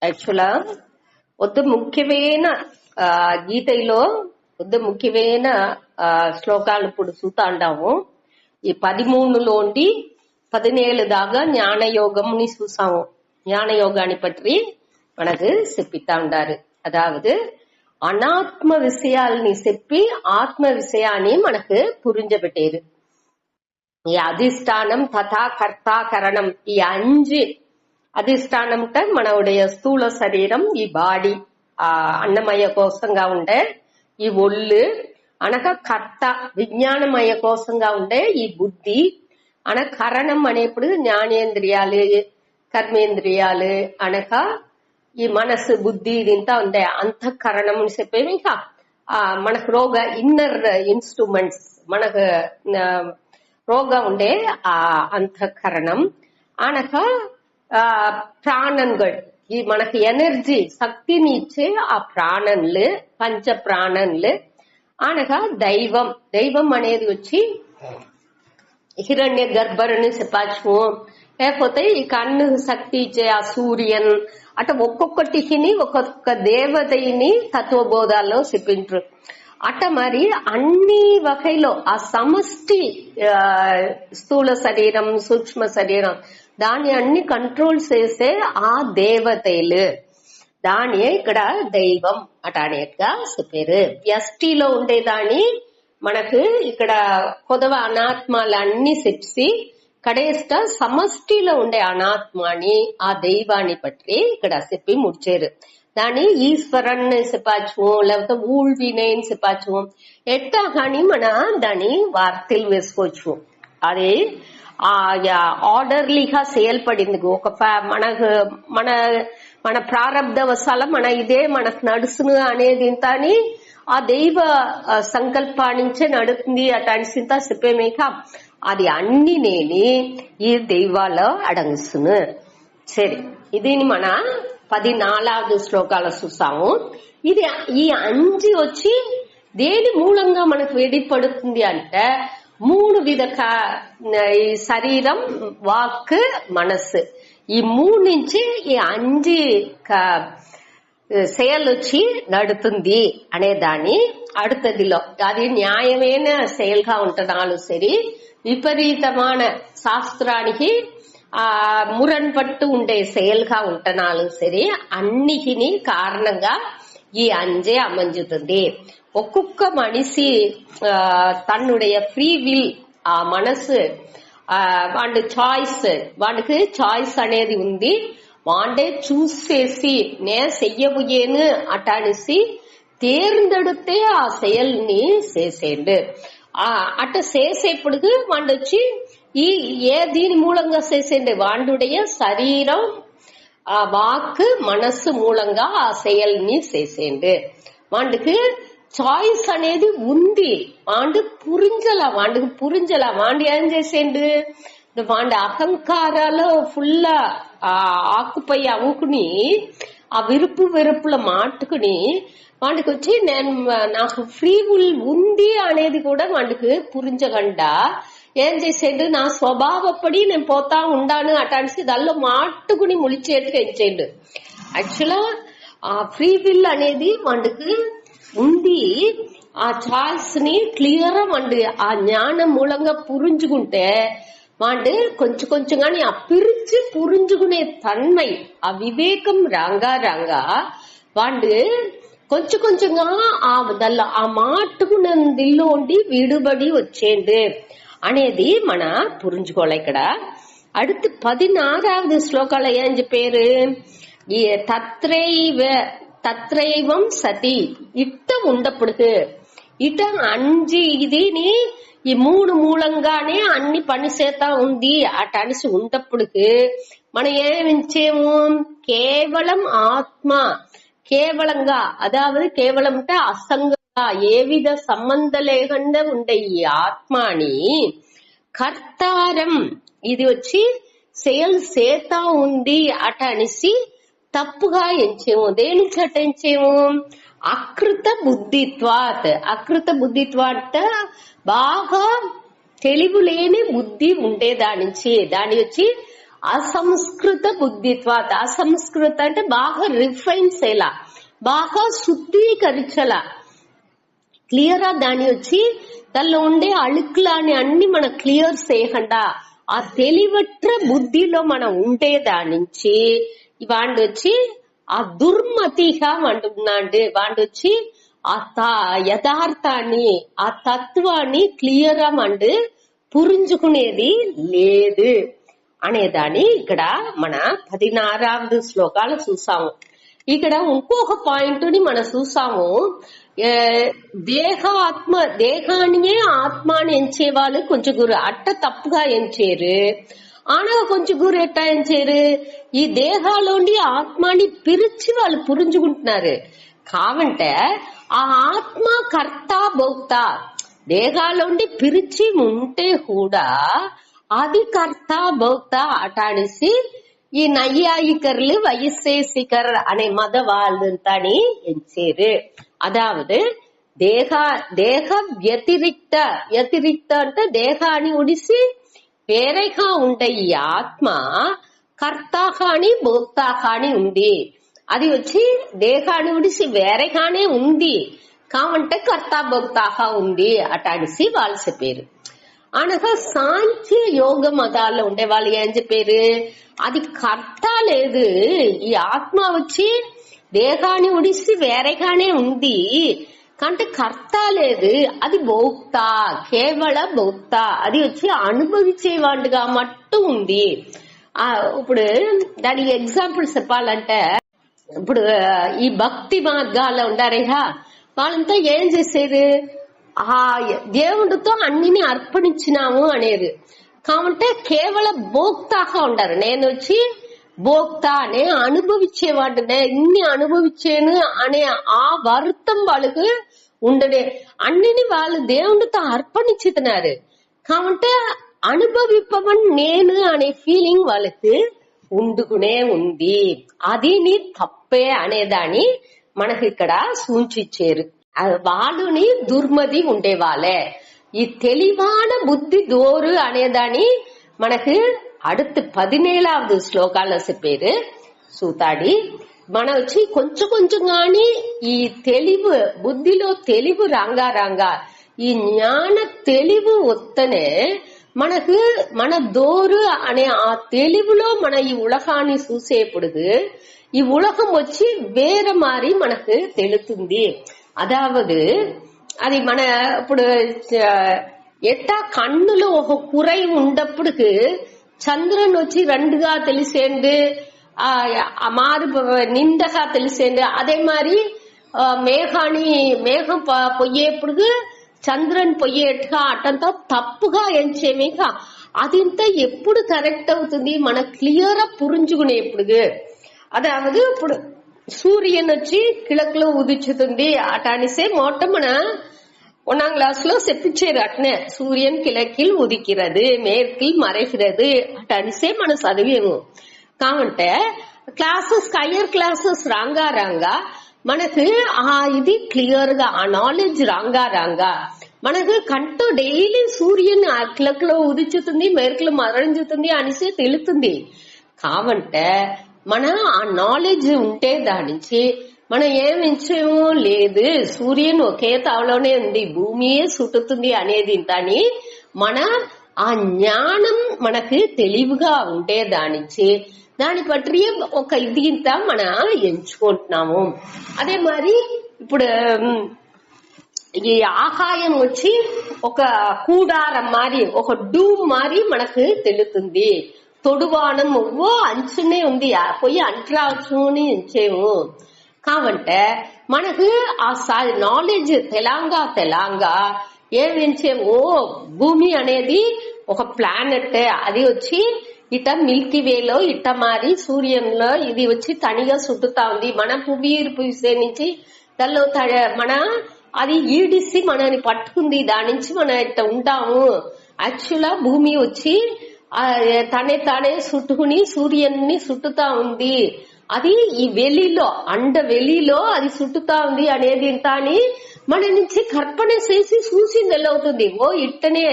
యాక్చువల్గా వద్ద ముఖ్యమైన గీతలో వద్ద ముఖ్యమైన శ్లోకాలు ఇప్పుడు చూస్తా ఉంటాము. ఈ 13లోండి 17 దాకా ஞானயோகம்னு చూసాము. ஞானயோகாన్ని பற்றி మనకు చెప్పితా ఉండారు. అదావదు అనాత్మ విషయాల్ని చెప్పి ఆత్మ విషయాన్ని మనకు పురించబెట్టారు. ఈ అధిష్టానం తథా కర్తా కరణం ఈ 5 అధిష్టానంట మనవుடைய స్థూల శరీరం, ఈ బాడీ అన్నమయ కోసంగా ఉండే ఈ ఒళ్ళు అనగా కర్త విజ్ఞానమయ కోసంగా ఉండే ఈ బుద్ధి అనగా కరణం అనేప్పుడు జ్ఞానేంద్రియాలు కర్మేంద్రియాలు అనగా ఈ మనసు బుద్ధి ఇదంతా ఉండే అంతఃకరణం అని చెప్పేవి. ఇంకా మనకు రోగ ఇన్నర్ ఇన్స్ట్రుమెంట్స్ మనకు రోగ ఉండే ఆ అంతఃకరణం అనగా ప్రాణన్கள் ఈ మనకి ఎనర్జీ శక్తిని ఇచ్చే ఆ ప్రాణన్లు పంచ ప్రాణన్లు అనగా దైవం. దైవం అనేది వచ్చి హిరణ్య గర్భరుని చెప్పచ్చు. లేకపోతే ఈ కన్ను శక్తి ఇచ్చే ఆ సూర్యన్ అట ఒక్కొక్కటిని ఒక్కొక్క దేవతని తత్వబోధాల్లో చెప్పిండ్రు. అట మరి అన్ని వகைలో ఆ సమష్టి స్థూల శరీరం సూక్ష్మ శరీరం దాన్ని అన్ని కంట్రోల్ చేసే ఆ దేవతలు దాని ఇక్కడ దైవం అట అనేట్టుగా చెప్పారు. వ్యష్టిలో ఉండేదాన్ని మనకు ఇక్కడ కొదవ అనాత్మలన్నీ చెప్పి కడేస్ట సమష్టిలో ఉండే అనాత్మాని ఆ దైవాన్ని పట్టి ఇక్కడ చెప్పి ముడిచారు. దాన్ని ఈశ్వరన్ చెప్పచ్చు, లేకపోతే ఊழ்వినేని చెప్పచ్చు. ఎట్టా కానీ మన దాన్ని వార్తలు వేసుకోవచ్చు. అది ఆర్డర్లీగా செயல்பడింది. ఒక మనకు మన మన ప్రారంధ వశాల మన ఇదే మనకు నడుసును అనేది ఇంతని ఆ దైవ సంకల్పానించే నడుతుంది అటాని చింత చెప్పేమేక అది అన్ని నేని ఈ దైవాలో అడంగుసును. సరే, ఇది మన 14వ శ్లోకాల చూసాము. ఇది ఈ 5 వచ్చి దేని మూలంగా మనకు వెడిపడుతుంది అంటే 3 విధ ఈ శరీరం వాక్ మనసు ఈ 3 నుంచి ఈ 5 செயல் వచ్చి నడుతుంది అనే దాన్ని அடுத்தదిలో అది న్యాయమైన செயல்గా ఉంటున్నాను సరే, విపరీతమైన శాస్త్రానికి మురణ్పట్టు ఉండే செயల్గా ఉంటున్నాను సరే, అన్నిటిని కారణంగా ఈ 5 అమంజుతుంది. ఒక్కొక్క మనిషి తన్నుடைய ఫ్రీ విల్ ఆ మనసు వాడి చాయిస్ వాడికి చాయిస్ అనేది ఉంది. వాడే చూస్ చేసి నే చెయ్యబోయేను అటానిసి தேர்ந்தெடுத்தே ఆ செயల్ని చేసేండు. అట్ట చేసేప్పుడు వాడు వచ్చి ఈ దీని మూలంగా చేసేండు వాడుடைய శరీరం వాక్ మనసు మూలంగా ఆ செயల్ని చేసేండు. వాడికి చాయిస్ అనేది ఉంది. వాడికి పురింజల వాడు ఏం చేసేండు వాడి అహంకారాలు ఫుల్ ఆకుపై అవుకుని ఆ వెరుపుల మాటుకుని వాడికి వచ్చి నేను నాకు ఫ్రీ విల్ ఉంది అనేది కూడా వాడికి పురించకుండా ఏం చేసేండు నా స్వభావపడి నేను పోతా ఉండాను అటానికి దానిలో మాట్టుకుని ములిచేట్టుగా ఇచ్చేండు. యాక్చువల్గా ఆ ఫ్రీ విల్ అనేది వాడికి ఉంది. ఆ చాయిస్ ని క్లియర్ వాడి ఆ జ్ఞానం మూలంగా పురించుకుంటే వాడు కొంచెం కొంచెంగాని ఆ పిరిచి పురించుకునే తన్మై ఆ వివేకం రాంగా వాడు కొంచెం కొంచెంగా ఆ మాటుకున్నందిలో ఉండి విడుబడి వచ్చేండు అనేది మన పురించుకోవాలి. ఇక్కడ அடுத்து 16வது శ్లోకాల ఏం చెప్పారు, ఈ తత్రైవం సతి ఇట్ట ఉండప్పుడు ఇట 5 ఇదిని ఈ 3 మూలంగానే అన్ని పని చేతా ఉంది అట అనిసి ఉండప్పుడు మనం ఏమించేము కేవలం ఆత్మ కేవలంగా అదావదు కేవలం అంటే అసంగంగా ఏ విధ సంబంధ లేకుండా ఉండే ఈ ఆత్మని కర్తారం ఇది వచ్చి సేల్ చేతా ఉంది అట అనిసి తప్పుగా ఎంచేము. దేని చట ఎంచేము అకృత బుద్ధిత్వాట్ బాగా తెలివి లేని బుద్ధి ఉండేదానించి దాని వచ్చి అసంస్కృత బుద్ధిత్వాత్. అసంస్కృత అంటే బాగా రిఫైన్ చేయాల, బాగా శుద్ధీకరించాల, క్లియర్ దాన్ని వచ్చి దానిలో ఉండే అழுకులని అన్ని మనం క్లియర్ చేయకుండా ఆ తెలివట్ర బుద్ధిలో మనం ఉండే దాని నుంచి వాడు వచ్చి ఆ దుర్మతిగా అంటున్నాడు. వాడు వచ్చి ఆ యథార్థాన్ని ఆ తత్వాన్ని క్లియర్ మండు పురించుకునేది లేదు అనేదాన్ని ఇక్కడ మన 16వ శ్లోకాలు చూసాము. ఇక్కడ ఇంకొక పాయింట్ ని మనం చూసాము. దేహానియే ఆత్మ అని ఎంచే వాళ్ళు కొంచెం గురు అట్ట తప్పుగా ఎంచేరు. ఆనగా కొంచెం గురు ఎట్టా ఎంచేరు, ఈ దేహాలోండి ఆత్మని పిరిచి వాళ్ళు పురించుకుంటున్నారు. కావంటే ఆ ఆత్మ కర్త భోక్త దేహాలోండి పిరిచి ఉంటే కూడా అది కర్త భోక్త అటానిసి ఈ నైయాయికర్లు వైశేషికర్ అనే మத వాళ్ళంతాని ఎంచేరు. అదావదు దేహ వ్యతిరిక్త అంటే దేహాన్ని ఉడిసి వేరేగా ఉండే ఈ ఆత్మ కర్త కాని భోక్త కాని ఉంది. అది వచ్చి దేహాన్ని ఉడిసి వేరేగానే ఉంది కావంటే కర్త భోక్తగా ఉంది అటానిసి వాళ్ళు చెప్పారు. అనగా సాంఖ్య యోగ మతాల్లో ఉండే వాళ్ళు ఏం చెప్పారు, అది కర్త లేదు, ఈ ఆత్మ వచ్చి దేహాన్ని ఉడిసి వేరేగానే ఉంది కంటే కర్త లేదు, అది భోక్త, కేవల భోక్త, అది వచ్చి అనుభవించేవాడుగా మట్టు ఉంది. ఇప్పుడు దానికి ఎగ్జాంపుల్ చెప్పాలంటే ఇప్పుడు ఈ భక్తి మార్గాల్లో ఉండారేహా వాళ్ళంతా ఏం చేసేది, ఆ దేవుడితో అన్నిని అర్పణించినాము అనేది కాబట్టి కేవలం భోక్తాగా ఉండారు. నేను వచ్చి భోక్త అనే అనుభవించేవాడినే ఇన్ని అనుభవించాను అనే ఆ వర్తం వాళ్ళకు ఉండడే, అన్నిని వాళ్ళు దేవుడితో అర్పణించుతున్నారు కాబట్టి అనుభవిపవన్ నేను అనే ఫీలింగ్ వాళ్ళకి ఉండుకునే ఉంది. అది నీ తప్పే అనేదాన్ని మనకి ఇక్కడ సూచించారు. వాళ్ళని దుర్మది ఉండేవాళ్ళే. ఈ తెలివాన బుద్ధి దోరు అనేదాన్ని మనకి அடுத்து 17వ శ్లోకాల్లో చెప్పారు సూతాడి. మన వచ్చి కొంచెం కొంచెం గాని ఈ తెలివు బుద్ధిలో తెలివు రాంగా ఈ జ్ఞాన తెలివు వస్తనే మనకు మన దోరు అనే ఆ తెలివులో మన ఈ ఉలగాన్ని చూసేప్పుడు ఈ ఉలగం వచ్చి వేరే మారి మనకు తెలుస్తుంది. అదావదు అది మన ఇప్పుడు ఎట్టా కన్నులో ఒక కురై ఉండప్పుడు చంద్రన్ వచ్చి రెండుగా తెలిసేండు, ఆ మారు నిండగా తెలిసేండు. అదే మరి మేఘం పొయ్యేప్పుడు చంద్రన్ పొయ్యేట్టుగా అటంతా తప్పుగా ఎంచేమేగా అదింత ఎప్పుడు కరెక్ట్ అవుతుంది మన క్లియర్ పురించుకునేప్పుడు. అదావదు ఇప్పుడు సూర్యన్ వచ్చి కిழக்குలో ఉదిచుతుంది అటానిసే మోట మన 1వ క్లాస్లో చెప్పించారు. అట్నే సూర్యన్ కిழக்கில் ఉదికిరదు మేற்கில் మறைகிறது అటానిసే మనం చదివేము. కాబట్టి క్లాసెస్ హైయర్ క్లాసెస్ రాంగా మనకు ఇది క్లియర్ గా ఆ నాలెడ్జ్ రాంగా మనకు కంటూ డైలీ సూర్యుని కిழக்குలో ఉదిచుతుంది మేற்கில் మరణించుతుంది అనేసి తెలుస్తుంది. కాబట్టి మన ఆ నాలెడ్జ్ ఉంటే దాని నుంచి మనం ఏమించేమో లేదు, సూర్యుని ఒకే తావలోనే ఉంది, భూమియే చుట్టుతుంది అనేది దాని మన ఆ జ్ఞానం మనకి తెలివిగా ఉంటే దానించి దాని పట్టి ఒక ఇది ఇంత మన ఎంచుకుంటున్నాము. అదే మరి ఇప్పుడు ఈ ఆకాయం వచ్చి ఒక కూడారం మారి ఒక డూమ్ మారి మనకు తెలుస్తుంది. తొడువానం ఓ అంచునే ఉంది పోయి అంటరాచుని ఎంచేము. కాబట్టి మనకు ఆ నాలెడ్జ్ తెలంగా ఏమించేమో భూమి అనేది ఒక ప్లానెట్, అది వచ్చి ఇట మిల్కీ వేలో ఇట మారి సూర్యంలో ఇది వచ్చి తనిగా చుట్టుతా ఉంది. మన పువ్వుసే నుంచి దానిలో మన అది ఈడిసి మనని పట్టుకుంది, దాని నుంచి మనం ఇట్ట ఉంటాము. యాక్చువల్గా భూమి వచ్చి తానే చుట్టుకుని సూర్యుని చుట్టుతా ఉంది. అది ఈ వెలిలో వెలిలో అది చుట్టుతా ఉంది అనేది అని మన నుంచి కల్పన చేసి చూసింది ఎలా అవుతుంది. ఓ ఇట్టనే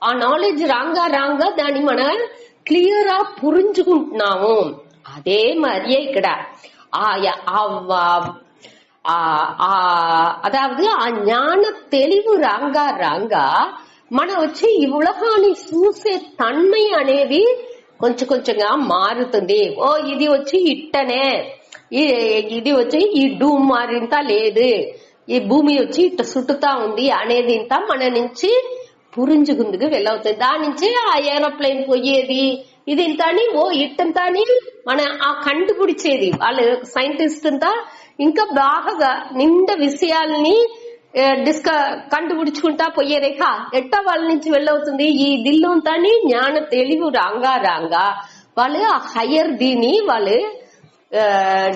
ఆ నాలెడ్జ్ రాంగా దాన్ని మన క్లియరా పురించుకుంటున్నాము. అదే மாதிரியே ఇక్కడ అదావదు ఆ జ్ఞాన తెలివి రాంగా రాంగా మన వచ్చి ఈ ఉలగాన్ని చూసే తన్మై అనేది కొంచెం కొంచెంగా మారుతుంది. ఓ ఇది వచ్చి ఇట్టనే, ఇది వచ్చి ఈ డూమ్ మారింత లేదు, ఈ భూమి వచ్చి ఇట్ట చుట్టుతా ఉంది అనేది ఇంత మన నుంచి పురించుకుందుకు వెళ్ళవుతుంది. దాని నుంచి ఆ ఏరోప్లేన్ పోయేది ఇది ఇంత అని ఓ ఇట్టంతా అని మన ఆ కండుపిడిచేది వాళ్ళు సైంటిస్ట్ అంతా ఇంకా బాగా నిండా విషయాల్ని కండుపిడుచుకుంటా పోయేరేక ఎట్టా వాళ్ళ నుంచి వెళ్ళవుతుంది. ఈ దిల్లుంతాని జ్ఞాన తెలివి రాంగా రాంగా వాళ్ళు ఆ హయ్యర్ దీని వాళ్ళు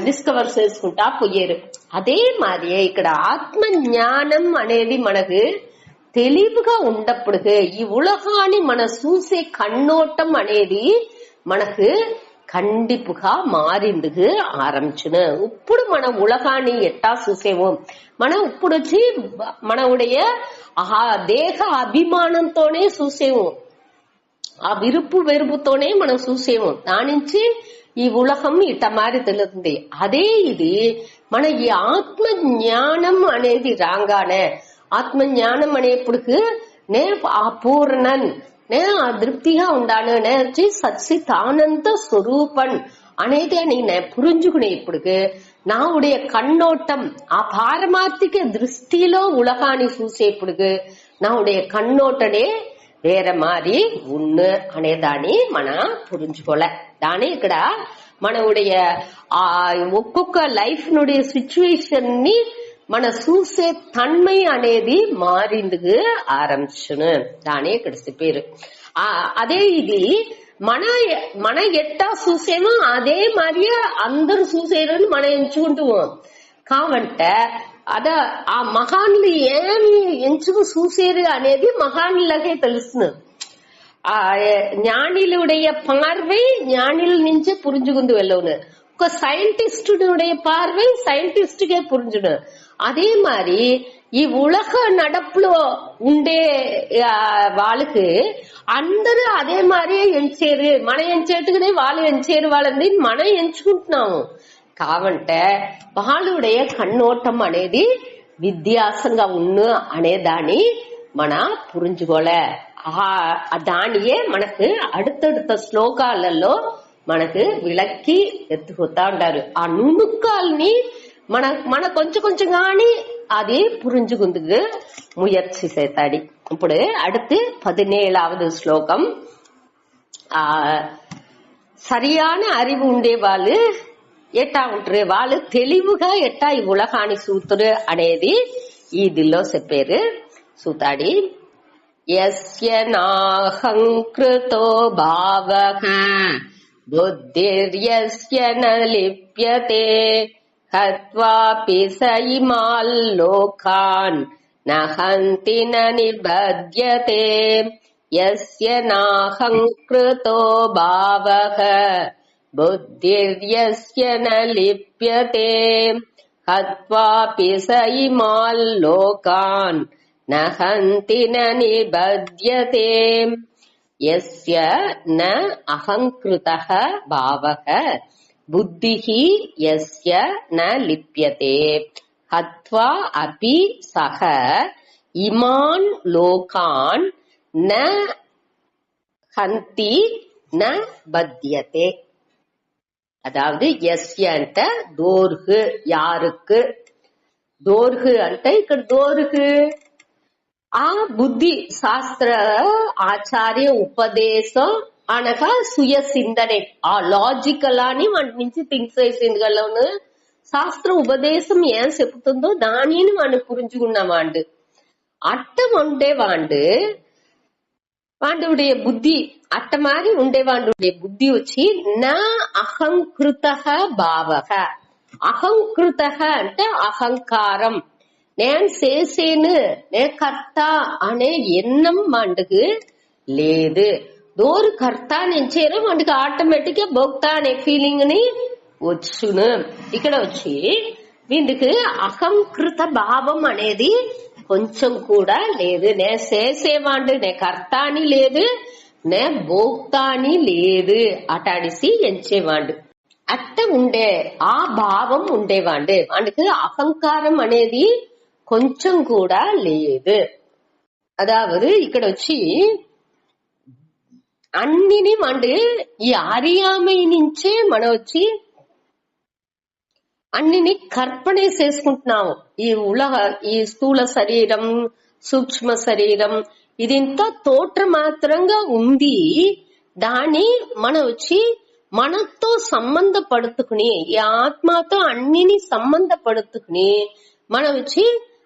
డిస్కవర్ చేసుకుంటా పోయారు. అదే మాదిరి ఇక్కడ ఆత్మ జ్ఞానం అనేది మనకు తెలివిగా ఉన్నప్పుడు ఈ ఉలగాన్ని మన చూసే కన్నోటం అనేది మనకు கண்டிப்புகா மாறிந்துக்கு ஆரம்பிச்சுன்னு. ఇప్పుడు మన ఉలగాన్ని ఎట్టా చూసేమో మనం ఇప్పుడు వచ్చి మనవుடைய దేహ అభిమానంతోనే చూసేము, ఆ విరుపు వెరుపుతోనే మనం చూసేము. దాని నుంచి ఈ ఉలగం ఇట్ట మారి తెలుస్తుంది. అదే ఇది మన ఈ ఆత్మ జ్ఞానం అనేది రాగానే, ఆత్మ జ్ఞానం అనేప్పుడు నే ఆ పూర్ణన్ నే திருப்திగా ఉండాను, నే వచ్చి సచ్చిదానంద స్వరూపన్ అనేది అని పురించుకునే ఇప్పుడు నావుடைய కన్నోటం ఆ పారమార్థిక దృష్టిలో ఉలగాన్ని చూసేప్పుడు నావుடைய కన్నోటనే వేరే మారి ఉన్ను అనేదాన్ని మన పురించుకోలే. దాని ఇక్కడ మనవుடைய ఆ ఒక్కొక్క లైఫ్ నుடைய సిచ్యువేషన్ ని మన చూసే తన్మై అనేది మారిందుకు ఆరంభించును. దాని ఇక్కడ చెప్పారు. అదే ఇది మన ఎట్టా చూసేమో అదే மாதிரியே అందరూ చూసేరని మనం ఎంచుకుంటాము. కావంటే ఆ మహాన్లు ఏమి ఎంచుకు చూసేరు అనేది మహాన్లకే తెలుస్తుంది. ఆ ஞானிலுடைய பார்வை ஞானில నుంచే புரிஞ்சுకుంటూ వెళ్ళవును. ఒక సైంటిస్టుடைய பார்வை సైంటిస్టుకే పురించును. అదే మరి ఈ ఉలగ నడపులో ఉండే వాళ్ళకి అందరూ అదే மாதிரியே ఎంచేరు, మనం ఎంచేట్టుకునే వాళ్ళు ఎంచేరు వాళ్ళని మనం ఎంచుకుంటున్నాము. కావంటే వాళ్ళుடைய కన్నోటం అనేది విధ్యాసంగా ఉన్ను అనేదాన్ని మన పురించుకోలే. దానియే మనకు அடுத்தடுத்த శ్లోకాలలో మనకు విளக்கி ఎత్తుకుతా ఉంటారు. ఆ నుణుకాల్ని మన కొంచెం కొంచెం గాని అది புரிஞ்சுకుందుకు முயற்சி செய்தாடி. ఇప్పుడు அடுத்து 17வது శ్లోకం. சரியான அறிவு ఉండే వాళ్ళు ఎట్టా ఉంటారు, వాళ్ళు తెలివిగా ఎట్టా ఈ ఉలగాన్ని చూతురు అనేది ఈ దిల్లో చెప్పారు. చూతాడి యస్య నాహంకృతో భావః బుద్ధిర్యస్య న లిప్యతే హత్వాపి స ఇమాల్ లోకాన్ నహంతి న నిబధ్యతే. యస్య నాహంకృతో భావః బుద్ధిర్యస్య న లిప్యతే హత్వాపి స ఇమాల్ లోకాన్ నహంతి న నిబధ్యతే. యస్య న అహంకృతః భావః బుద్ధిః యస్య న లిప్యతే హత్వా అపి సహ ఇమాన్ లోకాన్ న హంతి న బధ్యతే. అదావదు యస్య అంటే దోర్గు, యాருக்கு, దోర్గు అంటే ఇక్కడ దోర్గు ఆ బుద్ధి శాస్త్ర ఆచార్య ఉపదేశం అనగా సుయ సిందనే ఆ లాజికల్ అని వాటి నుంచి థింక్ చేసింది. శాస్త్ర ఉపదేశం ఏం చెప్తుందో దానిని మనం పురించుకున్నవాండు అట్ట ఉండేవాండు. వాండుடைய புத்தி అట్ట మారి ఉండేవాండుடைய బుద్ధి వచ్చి నా అహంకృత భావః. అహంకృత అంటే అహంకారం, నేను చేసేను, నే కర్త అనే ఎన్నం వాండుకు లేదు. దోరు కర్త నించేరు వాడికి ఆటోమేటిక్ గా భోక్త అనే ఫీలింగ్ ని వచ్చును. ఇక్కడ వచ్చి వీళ్ళకి అహంకృత భావం అనేది కొంచెం కూడా లేదు. నే చేసేవాడు, నే కర్త అని లేదు, నే భోక్తాని లేదు అటాడిసి ఎంచేవాడు. అట్ట ఉండే ఆ భావం ఉండేవాడు. వాడికి అహంకారం అనేది కొంచెం కూడా లేదు. అదావదు ఇక్కడ వచ్చి అన్నిని అంటే ఈ ఆర్యామై నుంచే మనం వచ్చి అన్నిని కర్పణే చేసుకుంటున్నాము. ఈ స్థూల శరీరం, సూక్ష్మ శరీరం ఇదింతా తోట మాత్రంగా ఉంది. దాన్ని మనం వచ్చి మనతో సంబంధపడుతుకుని ఈ ఆత్మతో అన్నిని సంబంధపడుతుకుని మనం వచ్చి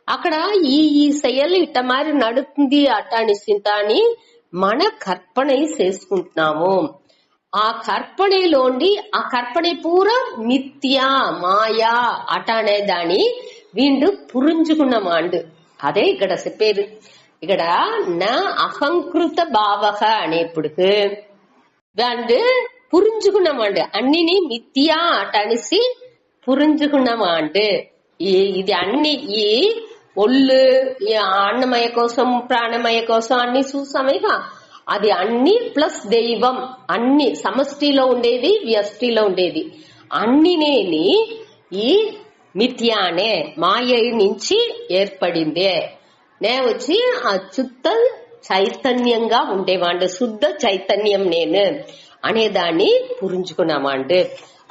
అక్కడ ఈ శైలి ఇట్ట మారి నడుతుంది అటానిసింత అని మన కర్పణ చేసుకుంటున్నాము. ఆ కర్పణలోండి ఆ కర్పణ పూరా మిథ్యా మాయా అట అనే దాన్ని వీళ్ళు పురించుకున్నామండు. అదే ఇక్కడ చెప్పేది. ఇక్కడ నా అహంకృత భావక అనేప్పుడుకు వాళ్ళు పురించుకున్నామండు. అన్నిని మిథ్యా అట అనేసి పురించుకున్నామండు. ఇది అన్ని ఈ ఒళ్ళు ఈ అన్నమయ కోసం ప్రాణమయ కోసం అన్ని చూసామేగా. అది అన్ని ప్లస్ దైవం అన్ని సమష్టిలో ఉండేది, వ్యష్టిలో ఉండేది అన్నినేని ఈ మిథ్యానే మాయ నుంచి ఏర్పడిందే. నే వచ్చి ఆ శుద్ధ చైతన్యంగా ఉండేవాడు. శుద్ధ చైతన్యం నేను అనేదాన్ని పురించుకున్నామండు.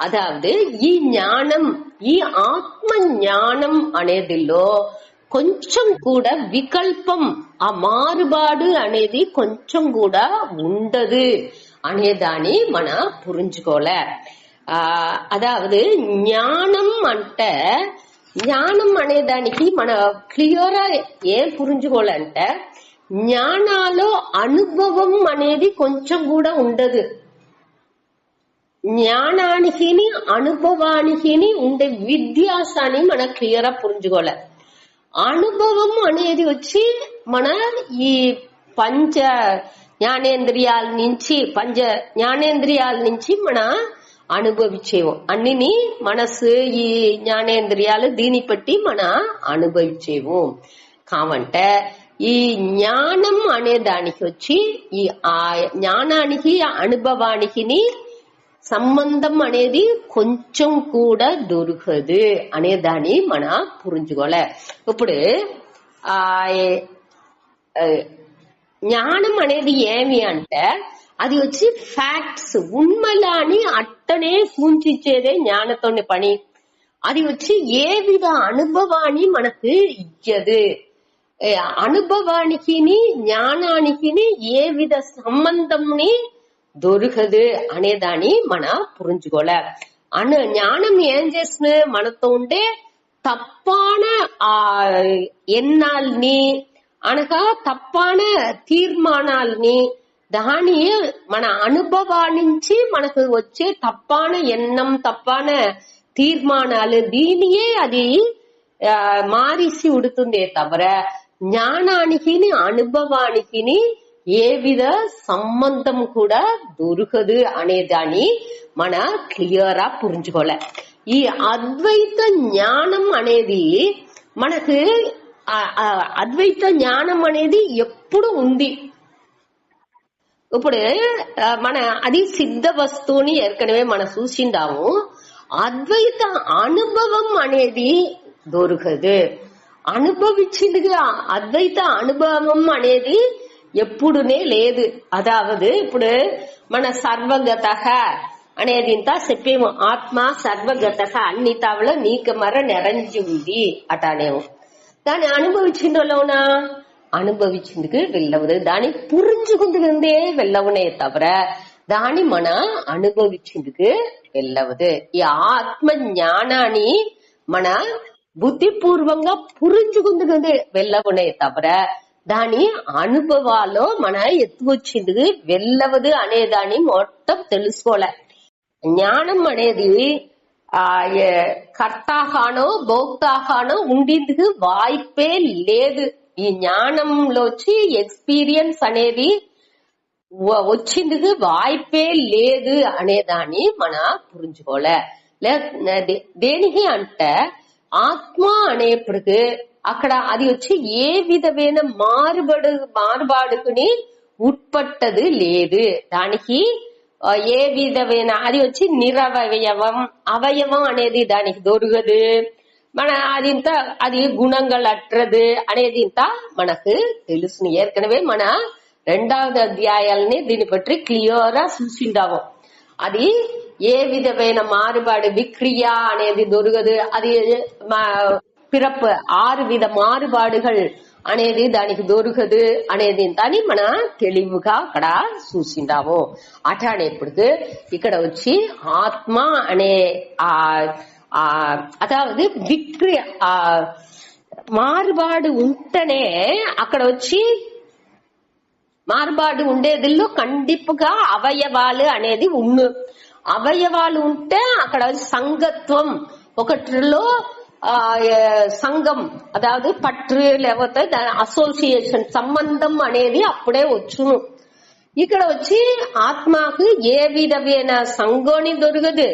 అదావదు ఈ జ్ఞానం, ఈ ఆత్మ జ్ఞానం అనేదిలో కొంచెం కూడా వికల్పం, ఆ మారుబాడు అనేది కొంచెం కూడా ఉండదు అనేదాన్ని మన పురించుకోలే. అదావదు జ్ఞానం అంటే జ్ఞానం అనేదానికి మన క్లియర్ ఏం పురించుకోవాలంటే జ్ఞానాలో అనుభవం అనేది కొంచెం కూడా ఉండదు. జ్ఞానానికి అనుభవానికి ఉండే వ్యత్యాసాన్ని మన క్లియర్ గా పురించుకోలే. అనుభవం అనేది వచ్చి మన ఈ పంచ జ్ఞానేంద్రియాల నుంచి మన అనుభవించేవు అన్నిని మనసు ఈ జ్ఞానేంద్రియాలు దీన్ని బట్టి మన అనుభవించేవు. కావంటే ఈ జ్ఞానం అనే దానికి వచ్చి ఈ ఆ జ్ఞానానికి అనుభవానికి సంబంధం అనేది కొంచెం కూడా దొరకదు అనే దాన్ని మన పురించుకోలే. ఇప్పుడు ఆ జ్ఞానం అనేది ఏమి అంటే అది వచ్చి ఫ్యాక్ట్స్ ఉన్మలాని అట్టనే సూచించేదే జ్ఞానతోని పని. అది వచ్చి ఏ విధ అనుభవాన్ని మనకు ఇయ్యదు. అనుభవానికి జ్ఞానానికి ఏ విధ సంబంధంని దొరకదు అనేదాన్ని మన పురించుకోలే. జ్ఞానం ఏం చేసిన మనతో ఉండే తప్పాన ఆ ఎన్నాల్ని అనగా తప్పాన తీర్మానాల్ని దాని మన అనుభవానికి మనకు వచ్చే తప్పాన ఎన్నం తప్పాన తీర్మానాలు దీనియే అది మారిసి ఉడుతుందే తవర జ్ఞానానికి అనుభవానికి ఏ విధ సంబంధం కూడా దొరకదు అనేదాన్ని మన క్లియర్ గా పురించుకోలే. ఈ అద్వైత జ్ఞానం అనేది మనకు అద్వైత జ్ఞానం అనేది ఎప్పుడు ఉంది. ఇప్పుడు మన అది సిద్ధ వస్తువుని ఏర్కనవే మనం చూసిందాము. అద్వైత అనుభవం అనేది దొరకదు. అనుభవించిందిగా అద్వైత అనుభవం అనేది ఎప్పుడునే లేదు. అదావదు ఇప్పుడు మన సర్వగత అనేది ఇంత చెప్పేమో ఆత్మ సర్వగత అన్ని తావలో నీకు మర నెరంజి ఉంది అటానేమో. దాన్ని అనుభవించిందోనా అనుభవించిందుకు వెళ్ళవదు. దాన్ని పురించుకుందుకుందే వెళ్ళవునే తవర దాన్ని మన అనుభవించిందుకు వెళ్ళవదు. ఈ ఆత్మ జ్ఞానాన్ని మన బుద్ధిపూర్వంగా పురించుకుందుకుందే వెళ్ళవునే తవర దాని అనుభవాల్లో మన ఎత్తుకొచ్చింది వెళ్ళవదు అనేదాన్ని మొత్తం తెలుసుకోలే. జ్ఞానం అనేది కర్తాగానో భోక్తాగానో ఉండేందుకు వాய்ப்பே లేదు. ఈ జ్ఞానంలో వచ్చి ఎక్స్పీరియన్స్ అనేది వచ్చిందుకు వాய்ப்பே లేదు అనేదాన్ని మన పురించుకోలే. దేనికి అంటే ఆత్మ అనేప్పటికి అక్కడ అది వచ్చి ఏ విధమైన మారుబాడుకుని ఉట్పట్టది లేదు. దానికి ఏ విధమైన అది వచ్చి నిరవయవం. అవయవం అనేది దానికి దొరకదు. మన అది గుణங்கள் అట్రదు అనేది ఇంత మనకు తెలుసు. ఏற்கனவே మన 2வது అధ్యాయాలని దీన్ని పற்றி క్లియర్ గా చూసిండాము. అది ఏ విధమైన మారుబాடு విక్రియా అనేది దొరకదు. అది పిறப்பு 6 విధ మారుబాడుகள் అనేది దానికి దొరకదు అనేది అని మన తెలివిగా అక్కడ చూసిండాము. అట్లానేప్పుడు ఇక్కడ వచ్చి ఆత్మ అనే అதாவது విక్రియ మారుబాడు ఉంటేనే అక్కడ వచ్చి మారుబాడు ఉండేదిలో కండిపుగా అవయవాలు అనేది అవయవాలు ఉంటే అక్కడ సంగత్వం ఒకటిలో సంఘం అதாவது పట్టు లేకపోతే అసోసియేషన్ సంబంధం అనేది అప్పుడే వచ్చును. ఇక్కడ వచ్చి ఆత్మకు ఏ విధమైన సంఘోని దొరకదు,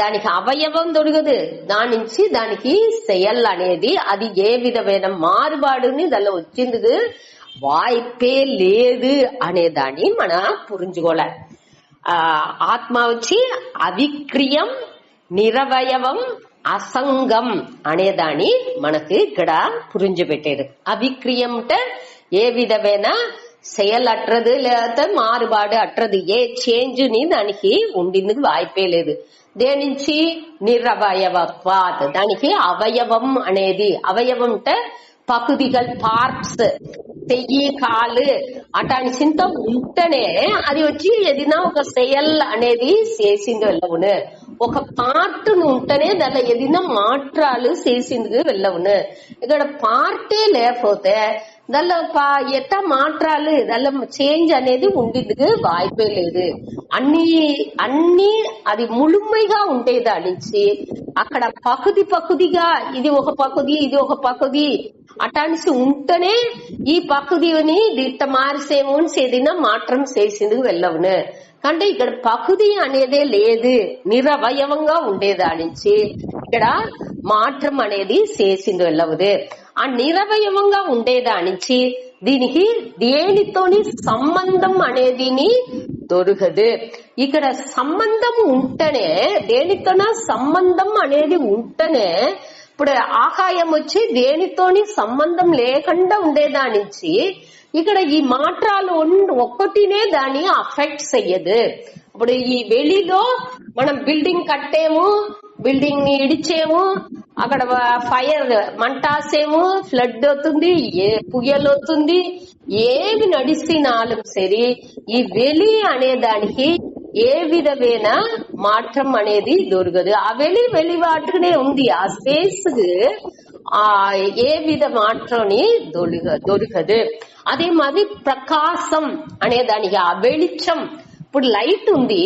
దానికి అవయవం దొరకదు. దాని నుంచి దానికి செயல் అనేది అది ఏ విధమైన మారుబాడుని దానిలో వచ్చింది వాய்ப்பே లేదు అనే దాన్ని మనం పురించుకోలే. ఆత్మ వచ్చి అవిక్రియం, నిరవయవం, అసంగం అనేదాన్ని మనకు ఇక్కడ పురించబెట్టారు. అవిక్రియం అంటే ఏ విధమైన செயல் అట్రదు లేదా మారుబాడు అట్రదు, ఏ చేంజ్ ని దానికి ఉండిందుకు వాய்ப்பே లేదు. దేనించి నిరవయవత్వాత్, దానికి అవయవం అనేది అవయవం అంటే పకుదిగల్ పార్ట్స్ చెయ్యి కాలు అటాని చింత ఉంటేనే అది వచ్చి ఏదైనా ఒక செயல் అనేది చేసింది వెళ్ళవును. ఒక పార్ట్ ఉంటేనే దానిలో ఏదైనా మాట్రాలు చేసింది వెళ్ళవును. ఇక్కడ పార్టే లేకపోతే దానిలో ఎట్లా మాట్రాలు దానిలో చేంజ్ అనేది ఉండేందుకు వాய்ப்பே లేదు. అన్ని అది ముழுமைగా ఉండేదానించి అక్కడ పకుదిగా ఇది ఒక పకుది ఇది ఒక పకుది అటానిసి ఉంటేనే ఈ పకుదిని దిట్ట మారిసేమో ఏదైనా మాత్రం చేసిందుకు వెళ్ళవును. అంటే ఇక్కడ పకుది అనేదే లేదు, నిరవయవంగా ఉండేదానించి ఇక్కడ మాత్రం అనేది చేసింది వెళ్ళవదు. ఆ నిరవయవంగా ఉండేదానించి దీనికి దేనితోని సంబంధం అనేది దొరకదు. ఇక్కడ సంబంధం ఉంటేనే దేనితోన సంబంధం అనేది ఉంటేనే ఇప్పుడు ఆకాయం వచ్చి దేనితోని సంబంధం లేకుండా ఉండేదానించి ఇక్కడ ఈ మాత్రాలు ఒక్కటినే దాన్ని అఫెక్ట్ చెయ్యదు. ఇప్పుడు ఈ వెలిలో మనం బిల్డింగ్ కట్టేము, బిల్డింగ్ ని ఇడిచేము, అక్కడ ఫైర్ మంటాసేము, ఫ్లడ్ అవుతుంది, పుయలు అవుతుంది, ఏమి నడిచినాலும் సరే ఈ వెలి అనే దానికి ఏ విధమైన మాత్రం అనేది దొరకదు. ఆ వెలి వాటినే ఉంది. ఆ స్పేస్ ఏ విధ మాత్రని దొరకదు. అదే మాది ప్రకాశం అనే దానికి ఆ వెలిచం. ఇప్పుడు లైట్ ఉంది,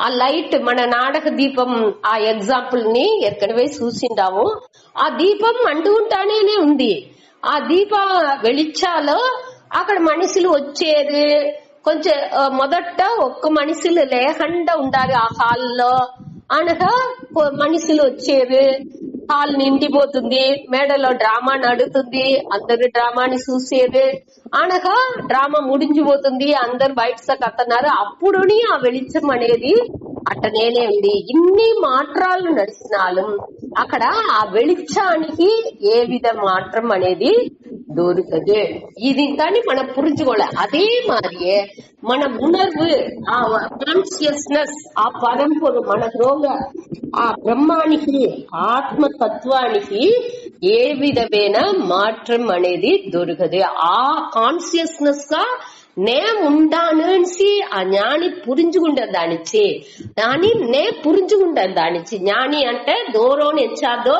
ఆ లైట్ మన నాటక దీపం ఆ ఎగ్జాంపుల్ ని ఏற்கனவே చూసిండాము. ఆ దీపం అంటుకుంటానే ఉంది. ఆ దీప వెలిచాలో అక్కడ మనుషులు వచ్చేది కొంచెం మొదట ఒక్క మనుషులు లేకుండా ఉండాలి ఆ హాల్లో. అనగా మనుషులు వచ్చేది, హాల్ నిండిపోతుంది, మేడలో డ్రామా నడుతుంది, అందరు డ్రామాని చూసేది. అనగా డ్రామా ముడించిపోతుంది, అందరు బయట కత్తన్నారు. అప్పుడు ఆ వెలిచం అనేది అట్టనేనే ఉంది. ఇన్ని మాత్రాలు నడిచినాலும் అక్కడ ఆ వెలిచానికి ఏ విధ మాత్రం అనేది దొరకదు. ఇది కానీ మనం పురించుకోలే. அதே மாதிரியே మన ఉணர்வு ఆ కాన్షియస్నెస్ ఆ పరంపర మనకు ఆ బ్రహ్మానికి ఆత్మ తత్వానికి ఏ విధమైన మాత్రం అనేది దొరకదు. ఆ కాన్షియస్నెస్ గా నే ఉండానేసి ఆ జ్ఞాని పురించుకుంటే దానిచ్చి దాని నే పురించుకుంటాను దానిచ్చి. జ్ఞాని అంటే దూరం ఎంచాదో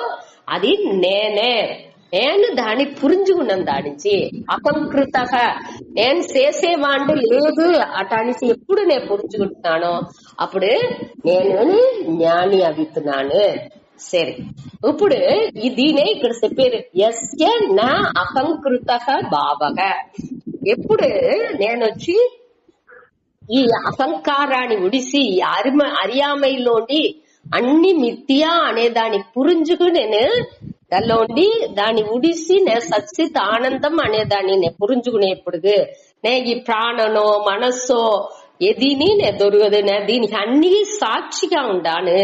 అది నేనే, నేను దాన్ని పురించుకున్నాను. దానించి అపంకృతగా నేను చేసేవాడు లేదు అటానిసి ఎప్పుడు నేను పురించుకుంటున్నానో అప్పుడు నేను జ్ఞాని అవుతున్నాను. సరే, ఇప్పుడు దీనే ఇక్కడ చెప్పారు. ఎస్య నా అహంకృత భావగా. ఎప్పుడు నేను వచ్చి ఈ అహంకారాన్ని ఉడిసి అరియామైలోని అన్ని మిథ్యా అనే దాన్ని పురించుకు నేను దానిలో ఉండి దాన్ని ఉడిసి నేను సచ్చిత్ ఆనందం అనే దాన్ని నేను పురించుకునేప్పుడు ఈ ప్రాణనో మనస్సో ఎదిని నే దొరకదు. దీనికి అన్ని సాక్షిగా ఉండాను.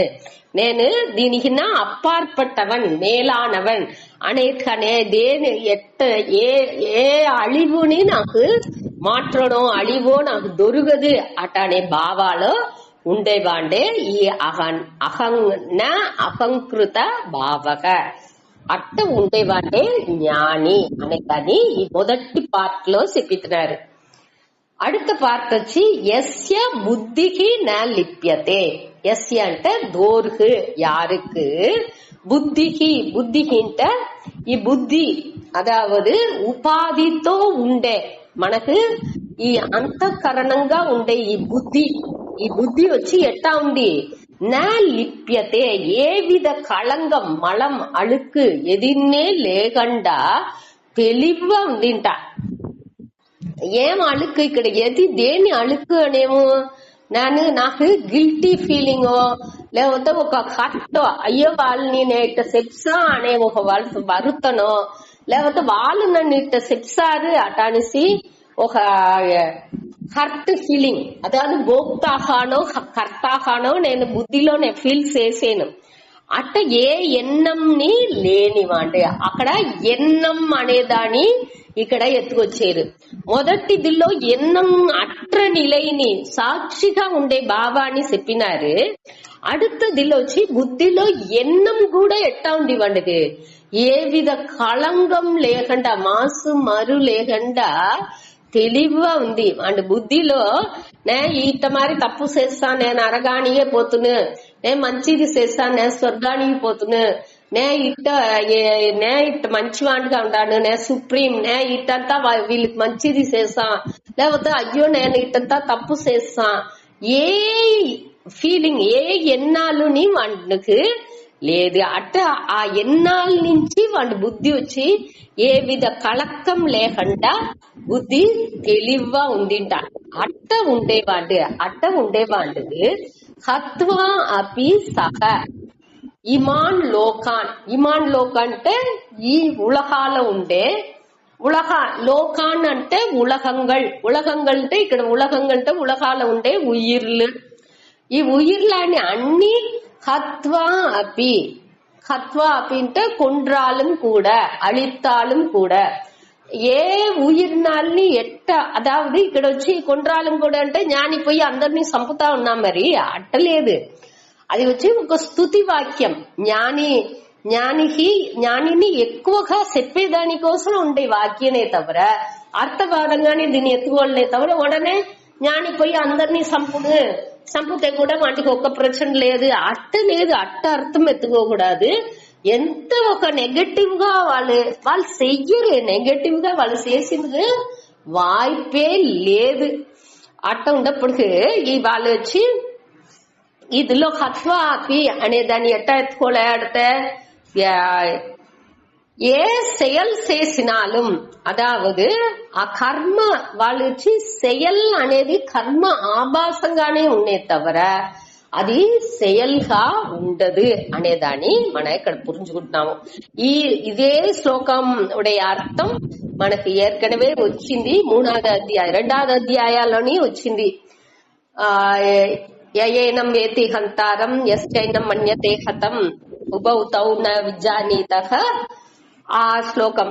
నేను దీనికి నా అప్పార్పట్టవన్ మేలానవన్ అనేకనే దేని ఏ అழிవుని నాకు మాత్రనో అழிవో నాకు దొరకదు అటనే భావాలో ఉండేవాండే ఈ అహంకృత భావక అట్ట ఉండేవాండే జ్ఞాని అనే కానీ ఈ మొదటి పార్ట్ లో చెప్పిస్తున్నారు. அடுத்த பார்ட் వచ్చి எஸ்ய புத்திக்கு ந லிப்யதே. எஸ்ய అంటే దోర్హు யாருக்கு, புத்திக்கு புத்திகிంట ఈ బుద్ధి అదావదు ఉపాధితో ఉండే మనకు ఈ అంతఃకరణంగా ఉండే ఈ బుద్ధి వచ్చి ఎట్టా ఉంది, నా లిప్యతే ఏ విధ కళంగం మలం అழுக்கு ఎదిన్నే లేకుండా తెలివిగా ఉందింట. ఏం అழுக்கு ఇక్కడ ఎది దేని అழுக்கு అనేమో నాకు గిల్టీ ఫీలింగ్ లేకపోతే ఒక హట్టో అయ్యో వాళ్ళని నేను ఇట్ట సెప్సా అనే ఒక వాళ్ళు వరుతనో లేకపోతే వాళ్ళు నన్ను ఇట్ట సెప్సారు అట అనేసి ఒక హర్ట్ ఫీలింగ్ అதாவது భోక్తాహానో కర్తాహానో నేను బుద్ధిలో నేను ఫీల్ చేసాను. అట్ట ఏ ఎన్నంని లేనివాంటే అక్కడ ఎన్నం అనేదాన్ని ఇక్కడ ఎత్తుకొచ్చారు. మొదటిదిలో ఎన్నం అట్ర నిలయని సాక్షిగా ఉండే భావాన్ని చెప్పినారు. அடுத்தదిలో వచ్చి బుద్ధిలో ఎన్నం కూడా ఎట్టా ఉండివండి, ఏ విధ కళంగం లేకుండా మాసు మరు లేకుండా తెలివిగా ఉంది. అండ్ బుద్ధిలో నే ఇట్ట మరి తప్పు చేస్తా నేను అరగానియే పోతును, నేను మంచిది చేస్తా నేను స్వర్గానికి పోతును, నే ఇట్ట మంచివాడిగా ఉండాను, నే సుప్రీం, నే ఇట్టంతా వీళ్ళకి మంచిది చేస్తా, లేకపోతే అయ్యో నేను ఇట్టంతా తప్పు చేస్తా, ఏ ఫీలింగ్ ఏ ఎన్నాళ్ళుని వాడికి లేదు. అట్ట ఆ ఎన్నాళ్ళ నుంచి వాడి బుద్ధి వచ్చి ఏ విధ కళక్కం లేకుండా బుద్ధి తెలివిగా ఉందింట. అట్ట ఉండేవాడిది హత్వా అపి సహ ఇమాన్ లోకాన్. ఇమాన్ లోకాన్ అంటే ఈ ఉలహాల ఉండే లోకాన్ అంటే ఉలహంగల్ అంటే ఇక్కడ ఉలహంగల్ అంటే ఉలహాల ఉండే ఉయిర్లు. ఈ ఉయిర్లని అన్ని హత్వా అపి అంటే కొండ్రాலும் కూడా అళిత్తాலும் కూడా ఏ ఉయిర్నాల్ని ఎట్ట అదావది ఇక్కడ వచ్చి కొండ్రాలం కూడా అంటే జ్ఞాని పోయి అందరినీ చంపుతా ఉన్నాం. మరి అట్టలేదు, అది వచ్చి ఒక స్తుతి వాక్యం. జ్ఞానిని ఎక్కువగా చెప్పేదానికోసం ఉండే వాక్యనే తవర అర్థవాదంగానే దీన్ని ఎత్తుకోలే తవర ఉడనే జ్ఞాని పోయి అందరినీ చంపితే కూడా వాటికి ఒక్క ప్రశ్న లేదు. అట్ట అర్థం ఎత్తుకోకూడదు. ఎంత ఒక నెగటివ్ గా వాళ్ళు చెయ్యరు, నెగటివ్ గా వాళ్ళు చేసింది వాய்పే లేదు. అట్ట ఉన్నప్పటికీ ఈ వాళ్ళు వచ్చి ఇదిలో హత్వా అపి అనే దాన్ని ఎట్టా ఎత్తుకోలేడితే ఏ செயல் చేసినాலும் అదావదు ఆ కర్మ వాళ్ళు వచ్చి செயல் అనేది కర్మ ఆభాసంగానే ఉండే తవర అది செயல்గా ఉండదు అనేదాన్ని మనం ఇక్కడ పురించుకుంటున్నాము. ఇదే శ్లోకం ఉడే అర్థం మనకి ఏర్కనవే వచ్చింది. 3వ అధ్యాయం 2వ అధ్యాయాల్లోని వచ్చింది. యయేనం వేతి హంతారం యశ్చైనం మన్యతే హతం ఉభౌ తౌ న విజానీతః. ఆ శ్లోకం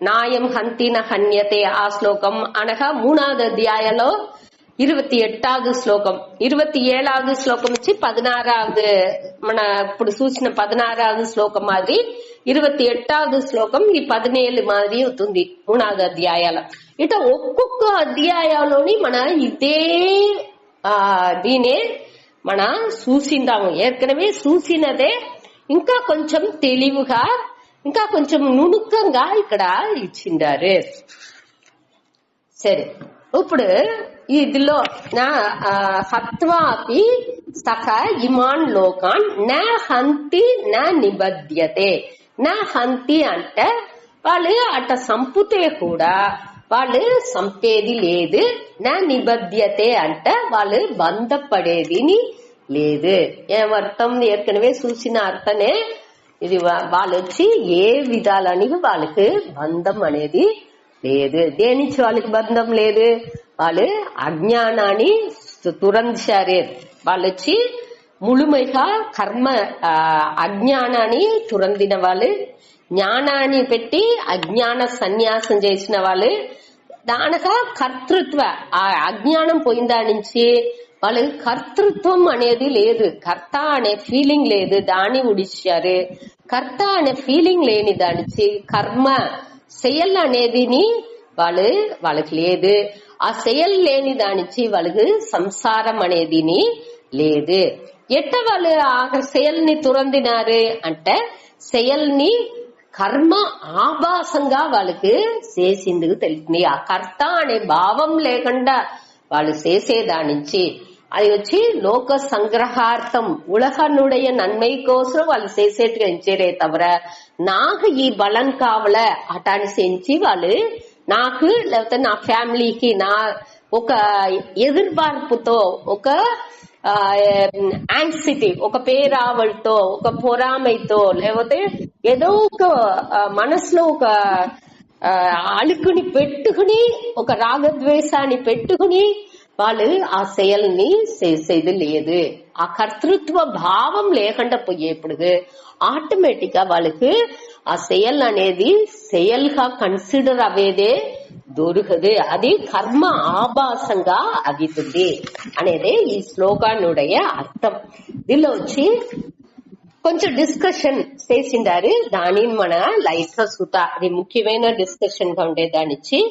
నాయం హంతిన హన్యతే ఆ శ్లోకం అనగా 3వ అధ్యాయంలో 28వ శ్లోకం. 27వ శ్లోకం వచ్చి 16వ మన ఇప్పుడు చూసిన 16వ శ్లోకం మాదిరి 28వ శ్లోకం ఈ 17 మాదిరి అవుతుంది 3వ అధ్యాయాల. ఇట ఒక్కొక్క అధ్యాయంలోని మన ఇదే దీనే మన చూసిందాము, ఏర్కనవే చూసినదే ఇంకా కొంచెం తెలివిగా ఇంకా కొంచెం నుణుకంగా ఇక్కడ ఇచ్చిండారు. సరే, ఇప్పుడు ఇదిలో నా హత్వా అపి సఖ ఇమాన్ లోకాన్ నా హంతి నా నిబధ్యతే. నా హంతి అంటే వాళ్ళు అట్ట సంపుతే కూడా వాళ్ళు సంపేది లేదు. నా నిబధ్యతే అంటే వాళ్ళు బంధపడేది లేదు. ఏమర్థం ఏర్కనవే చూసిన అర్థనే ఇది. వాళ్ళు వచ్చి ఏ విధాలని వాళ్ళకి బంధం అనేది లేదు. దేనించి వాళ్ళకి బంధం లేదు. వాళ్ళు అజ్ఞానాన్ని తురంచారు. వాళ్ళు వచ్చి ముழுமைగా కర్మ అజ్ఞానాన్ని తురందిన వాళ్ళు, జ్ఞానాన్ని పెట్టి అజ్ఞాన సన్యాసం చేసిన వాళ్ళు. దానగా కర్తృత్వ ఆ అజ్ఞానం పోయిన దాని నుంచి వాళ్ళకి కర్తృత్వం అనేది లేదు. కర్త అనే ఫీలింగ్ లేదు, దాన్ని ఉడిచారు. కర్త అనే ఫీలింగ్ లేని దానికి కర్మ செயல் అనేదిని వాళ్ళకి లేదు. ఆ செயல் లేని దానికి వాళ్ళకి సంసారం అనేదిని లేదు. ఎట్ట వాళ్ళు ఆ செயల్ని తురందినారు అంటే செயల్ని కర్మ ఆభాసంగా వాళ్ళకి చేసిందుకు తెలిసింది. ఆ కర్త అనే భావం లేకుండా వాళ్ళు చేసేదానించి అది వచ్చి లోక సంగ్రహార్థం ఉలగనుடைய నన్மை కోసం వాళ్ళు చేసేట్టుగా ఎంచేరే తవర నాకు ఈ బలం కావాల అటాన్ని సెంచి వాళ్ళు నాకు లేకపోతే నా ఫ్యామిలీకి నా ఒక ఎదుర్బార్పుతో ఒక యాంగ్జైటీ ఒక పేరావల్తో ఒక పొరామైతో లేకపోతే ఏదో ఒక మనసులో ఒక అలుకుని పెట్టుకుని ఒక రాగద్వేషాన్ని పెట్టుకుని వాళ్ళు ఆ செயల్ని చేసేది లేదు. ఆ కర్తృత్వ భావం లేకుండా పోయేప్పుడు ఆటోమేటిక్ గా వాళ్ళకి ఆ செயல் అనేది செயల్గా కన్సిడర్ అవేదే దొరకదు. అది కర్మ ఆభాసంగా అగుతుంది అనేది ఈ శ్లోకానుடைய అర్థం. దీనిలో వచ్చి కొంచెం డిస్కషన్ చేసిండారు. దానిని మన లైట్ గా సూతా, అది ముఖ్యమైన డిస్కషన్ గా ఉండే దానిచ్చి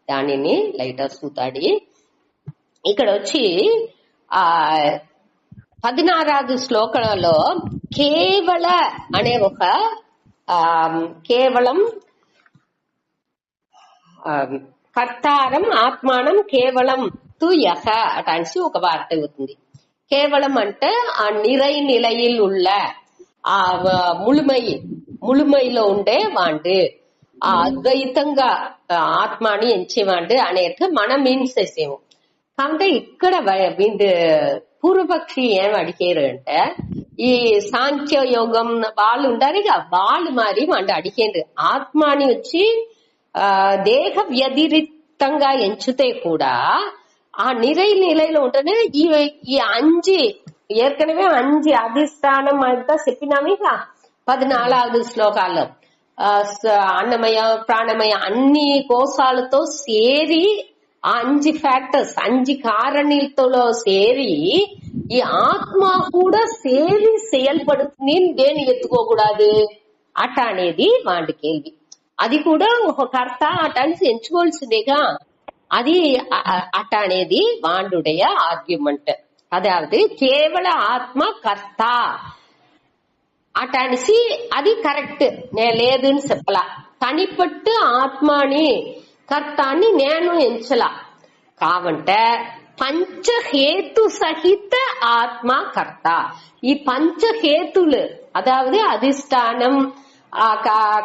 దానిని లైట్ గా సూతాడి. ఇక్కడ వచ్చి 16వ శ్లోకంలో కేవల అనే ఒక కేవలం కర్తారం ఆత్మానం కేవలం తు యహ అటాన్సి ఒక వార్త అవుతుంది. కేవలం అంటే ఆ నిలయిల్ ఉల్ల ఆ ముழுமைలో ఉండే వాండు, ఆ అద్వైతంగా ఆత్మాని ఎంచేవాండు అనేది మనం మీన్స్ చేసేము. కాబట్టి ఇక్కడ పూర్వపక్షి ఏం అడిగారు అంటే ఈ సాంఖ్య యోగం వాళ్ళు ఉండారు ఇక వాళ్ళు మరి వాళ్ళు అడిగేది ఆత్మాని వచ్చి దేహ వ్యతిరిక్తంగా ఎంచితే కూడా ఆ నిలయిలో ఉంటేనే ఈ అంజి ఏற்கனவே 5 అధిష్టానం అంతా చెప్పినాము. ఇక 14వ శ్లోకాల్లో అన్నమయ ప్రాణమయ అన్ని కోశాలతో సేరి ఆ 5 ఫ్యాక్టర్స్ 5 కారణీలతో సేరి ఈ ఆత్మ కూడా సేరి செயல்படுతుంది. దేని ఎత్తుకోకూడదు అట అనేది వాడి కేள்வி. అది కూడా ఒక కర్త అట అని ఎంచుకోవాల్సిందేగా. అది అట అనేది వాండుடைய ఆర్గ్యుమెంట్. అதாவது కేవల ఆత్మ కర్త అట అనేసి అది కరెక్ట్ లేదని చెప్పలా. తనిపట్టు ఆత్మని కర్తాన్ని నేను ఎంచలా. కావంటే పంచహేతు సహిత ఆత్మ కర్త. ఈ పంచహేతులు అదావది అధిష్టానం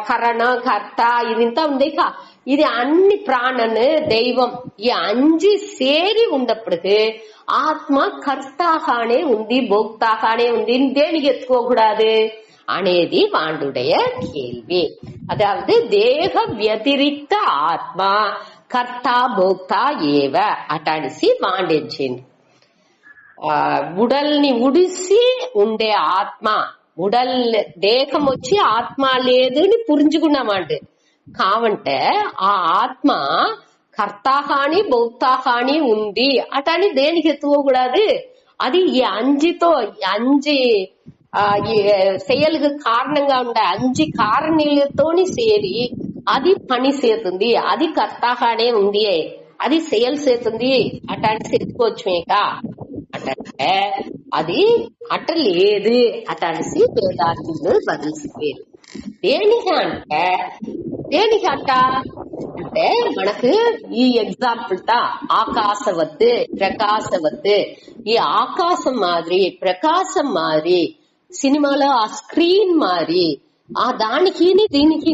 కరణ కర్త ఇదింతా ఉందికా. ఇది అన్ని ప్రాణను దైవం ఈ 5 సేరి ఉన్నప్పటికీ ఆత్మ కర్తాగానే ఉంది, భోక్తాగానే ఉంది. దేనికి ఎత్తుకోకూడదు అనేది వాండుடைய கேள்வி. அதாவது தேக వ్యతిరిక్త ఆత్మ కర్తా భోక్తా ఏవ అటానిసి వాండించింది. ఉడల్ని ఉడిసి ఉండే ఆత్మ, ఉడల్ దేహం వచ్చి ఆత్మ లేదు అని పురించుకున్నామంటే కావంటే ఆ ఆత్మ కర్తాగాని భోక్తాగాని ఉంది అటని దేనికి ఎత్తుకోకూడదు. అది ఈ 5తో 5 செயலுக்கு కారణంగా ఉండే 5 కారణీలతోని సేరి అది పని చేస్తుంది. అది కర్తాగానే ఉంది, అది செயல் చేస్తుంది అటాన్ని ఎత్తుకోవచ్చుమేక అంటే అది అట లేదు అటానిసి వేదాంతులు బదిలిసిపోయారు. దేనికంట అంటే మనకు ఈ ఎగ్జాంపుల్ తా ఆకాశవత్తు ప్రకాశవత్తు. ఈ ఆకాశం మాదిరి ప్రకాశం మాదిరి సినిమాలో ఆ స్క్రీన్ మారి ఆ దానికి దీనికి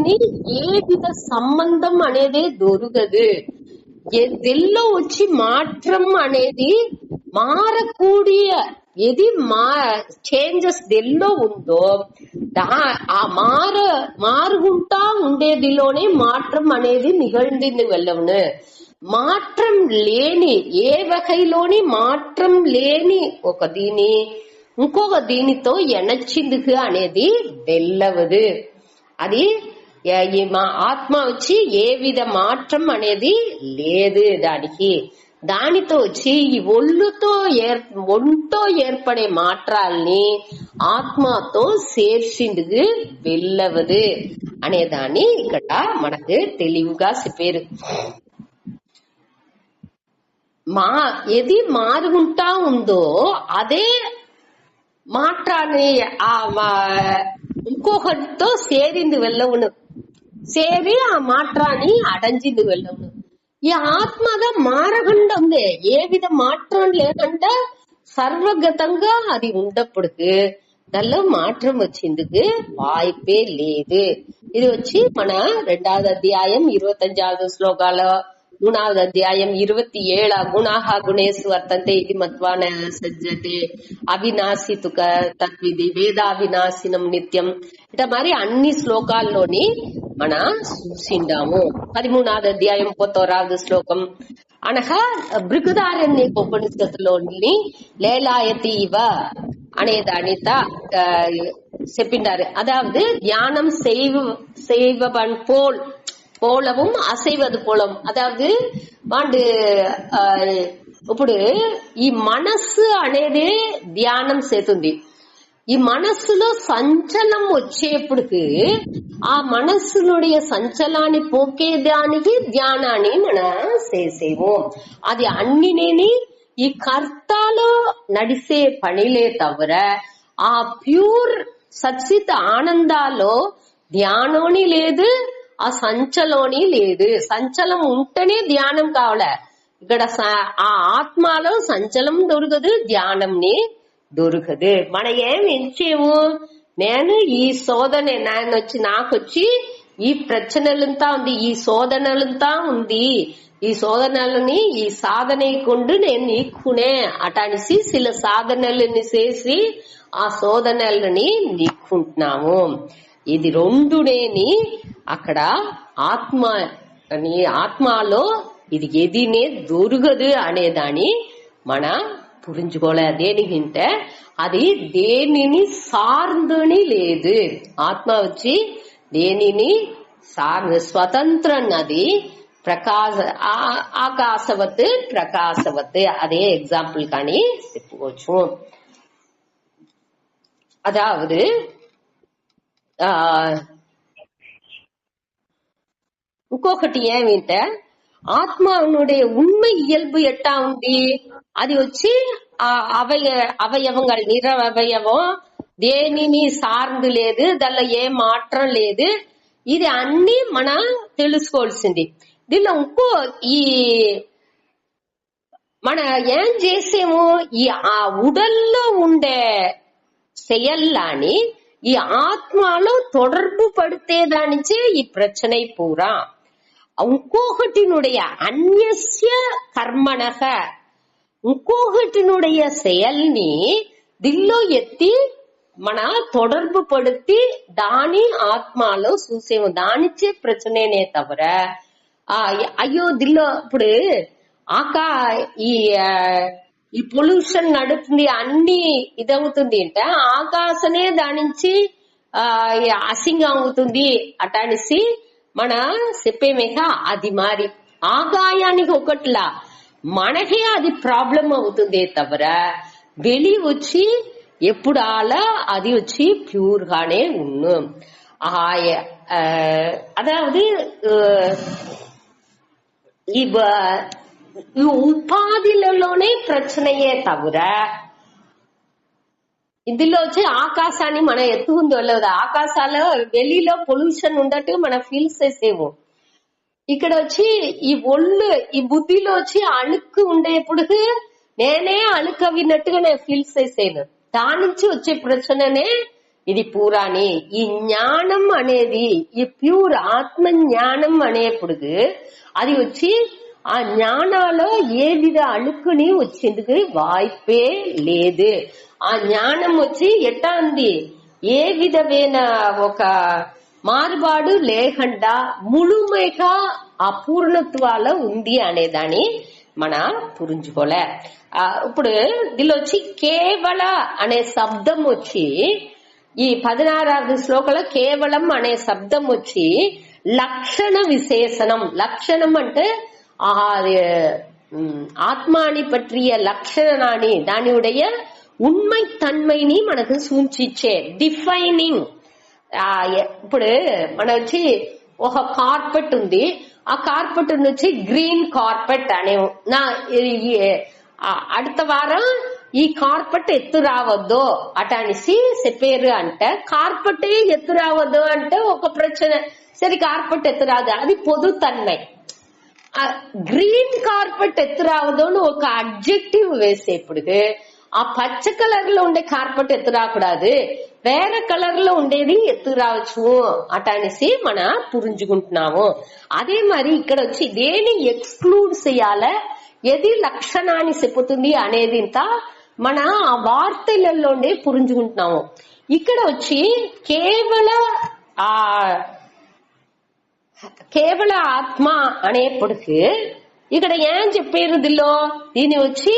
ఏ విధ సంబంధం అనేది దొరకదు. ఎల్లో వచ్చి మాత్రం అనేది మారకూడియ ఏది చేంజెస్ దెల్లో ఉందో ఆ మారుగుంటా ఉండేదిలోనే మాற்றம் అనేది నిகழ்ந்து వెళ్ళవును. మాற்றம் లేని ఏ వகைలోని మాற்றம் లేని ఒక దీని ఇంకొక దీనితో ఎనచిందుకు అనేది వెళ్ళవదు. అది ఆత్మ వచ్చి ఏ విధ మాற்றம் అనేది లేదు దానికి. దానితో వచ్చి ఈ ఒంటో ఏర్పడే మాற்றாల్ని ఆత్మతో చేర్చిందుకు వెళ్ళవదు అనేదాన్ని ఇక్కడ మనకు తెలివిగా చెప్పారు. ఏది మారుగుంటా ఉందో అదే మాற்றாన్ని ఇంకొకటితో సేరింది వెళ్ళవును. సేరి ఆ మాற்றாన్ని అడంజింది వెళ్ళవును. ఈ ఆత్మగా మారకుండా ఉంది. ఏ విధ మాற்றம் లేకుండా సర్వగతంగా అది ఉండప్పటికి దానిలో మాற்றம் వచ్చిందుకు వాய்ப்பே లేదు. ఇది వచ్చి మన 2వ అధ్యాయం 25వ శ్లోకాలో, 3వ అధ్యాయం 27 గుణాహ గుణేషు వర్తంతే ఇది మత్వాన సజ్జతే అవినాశితుక తద్విధి వేదావినాశినం నిత్యం ఇట మరి అన్ని శ్లోకాల్లోని మన చూసిండాము. 13వ అధ్యాయం 31వ శ్లోకం అనగా భృగుదారణ్య ఉపనిషత్తులోని లేలాయతి ఇవ అనే దానిత చెప్పిండారు. అదాவது தியானம் செய்வன் పోలவும் అసైవదు పోలం. అదాவது వాడు ఇప్పుడు ఈ మనస్సు అనేది ధ్యానం చేస్తుంది. ఈ మనస్సులో సంచలం వచ్చేప్పటికి ఆ మనస్సునుடைய సంచలాన్ని పోకేదానికి ధ్యానాన్ని మనం చేసేము. అది అన్నినేని ఈ కర్తలో నడిసే పనిలే తవర ఆ ప్యూర్ సచ్చిత ఆనందాలో ధ్యానోని లేదు, ఆ సంచలోని లేదు. సంచలం ఉంటేనే ధ్యానం కావాల. ఇక్కడ ఆ ఆత్మలో సంచలం దొరకదు, ధ్యానంని దొరకదు. మన ఏం ఎంచేము, నేను ఈ శోధన నాకొచ్చి ఈ ప్రచనలంతా ఉంది, ఈ శోధనలంతా ఉంది, ఈ శోధనలని ఈ సాధனை கொண்டு నేను నీక్కునే అటానిసి சில సాధనలని చేసి ఆ శోధనలని నీక్కుంటున్నాము. ఇది రెండునేని అక్కడ ఆత్మలో ఇది ఎదినే దొరకదు అనేదాన్ని మన పురించుకోలే. దేనికంటే అది దేనిని సార్దని లేదు. ఆత్మ వచ్చి దేనిని స్వతంత్రం, అది ఆకాశవత్ ప్రకాశవత్. అదే ఎగ్జాంపుల్ కానీ చెప్పుకోవచ్చు. அதாவது ఇంకొకటి ఏమింటే ఆత్మనుடைய ఉண்மை ఇయల్బు ఎట్టా ఉంది, అది వచ్చి అవయవంగా నిరవయవం, దేనిని సార్ந்து లేదు, దానిలో ఏ మాత్రం లేదు. ఇది అన్ని మనం తెలుసుకోవాల్సింది. దీనిలో ఇంకో ఈ మన ఏం చేసేమో ఈ ఆ ఉడల్లో ఉండే செயல்லாని ఈ ఆత్మలో தொடர்பு పడితేదానిచే ఈ ప్రచனை పూరా. ఇంకొకటినుடைய అన్యస్య కర్మణః, ఇంకొకటినుடைய செயల్ని దిల్లో ఎత్తి మన தொடர்பு పడితే దాని ఆత్మలో చూసేము. దానిచే ప్రచనేనే తవర అయ్యో దిల్లో ఇప్పుడు ఈ పొల్యూషన్ నడుపుతుంది, అన్ని ఇదవుతుంది అంటే ఆకాశనే దానించి అసింగం అవుతుంది అటానిసి మన చెప్పేమేక. అది మరి ఆగాయానికి ఒకట్లా మనకే అది ప్రాబ్లం అవుతుంది తవర வெளி వచ్చి ఎప్పుడు అలా అది వచ్చి ప్యూర్ గానే ఉన్ను. అదాவது ఈ ఉపాధిలలోనే ప్రచనయే తవర ఇందులో వచ్చి ఆకాశాన్ని మనం ఎత్తుకుంది వెళ్ళదు. ఆకాశాలో வெளிలో పొల్యూషన్ ఉండట్టు మనం ఫీల్ చేసేము. ఇక్కడ వచ్చి ఈ ఒళ్ళు ఈ బుద్ధిలో వచ్చి అழுக்கு ఉండేప్పుడు నేనే అழுక విన్నట్టుగా నేను ఫీల్ చేసేను. దాని నుంచి వచ్చే ప్రశ్ననే ఇది పూరాని. ఈ జ్ఞానం అనేది ఈ ప్యూర్ ఆత్మ జ్ఞానం అనేప్పుడు అది వచ్చి ఆ జ్ఞానాలో ఏ విధ అழுకుని వచ్చేందుకు వాய்పే లేదు. ఆ జ్ఞానం వచ్చి ఎట్టా ఉంది, ఏ విధమైన ఒక మారుబాటు లేకుండా ముழுமைగా అపూర్ణత్వాల ఉంది అనేదాన్ని మన పురించుకోలే. ఇప్పుడు దీనిలో వచ్చి కేవల అనే శబ్దం వచ్చి ఈ 16వ శ్లోకంలో కేవలం అనే శబ్దం వచ్చి లక్షణ విశేషణం. లక్షణం అంటే ஆத்மானி பற்றிய லட்சணானி தானியுடைய உண்மை தன்மைని మనకు సూచించే డిఫైనింగ్. ఇప్పుడు మన వచ్చి ఒక కార్పెట్ ఉంది, ఆ కార్పెట్ నుంచి గ్రీన్ కార్పెట్ అనే அடுத்த వారం ఈ కార్పెట్ ఎత్తు రావద్దు అటనిసి చెప్పారు. అంటే కార్పెట్ ఎత్తు రావద్దు అంటే ఒక ప్రశ్న, సరే కార్పెట్ ఎత్తు రాదు, అది పొదు తన్మై. గ్రీన్ కార్పెట్ ఎత్తు రావద్దు అని ఒక అడ్జెక్టివ్ వేసేప్పుడు ఆ పచ్చ కలర్ లో ఉండే కార్పెట్ ఎత్తు రాకూడదు, వేరే కలర్ లో ఉండేది ఎత్తు రావచ్చు అటనిసి మన పురించుకుంటున్నాము. అదే మరి ఇక్కడ వచ్చి దేని ఎక్స్క్లూడ్ చేయాలి, ఏది లక్షణాన్ని చెప్పుతుంది అనేది ఇంత మన ఆ వార్తలలోనే పురించుకుంటున్నాము. ఇక్కడ వచ్చి కేవల ఆత్మ అనేప్పటికి ఇక్కడ ఏం చెప్పారు దిల్లో, దీని వచ్చి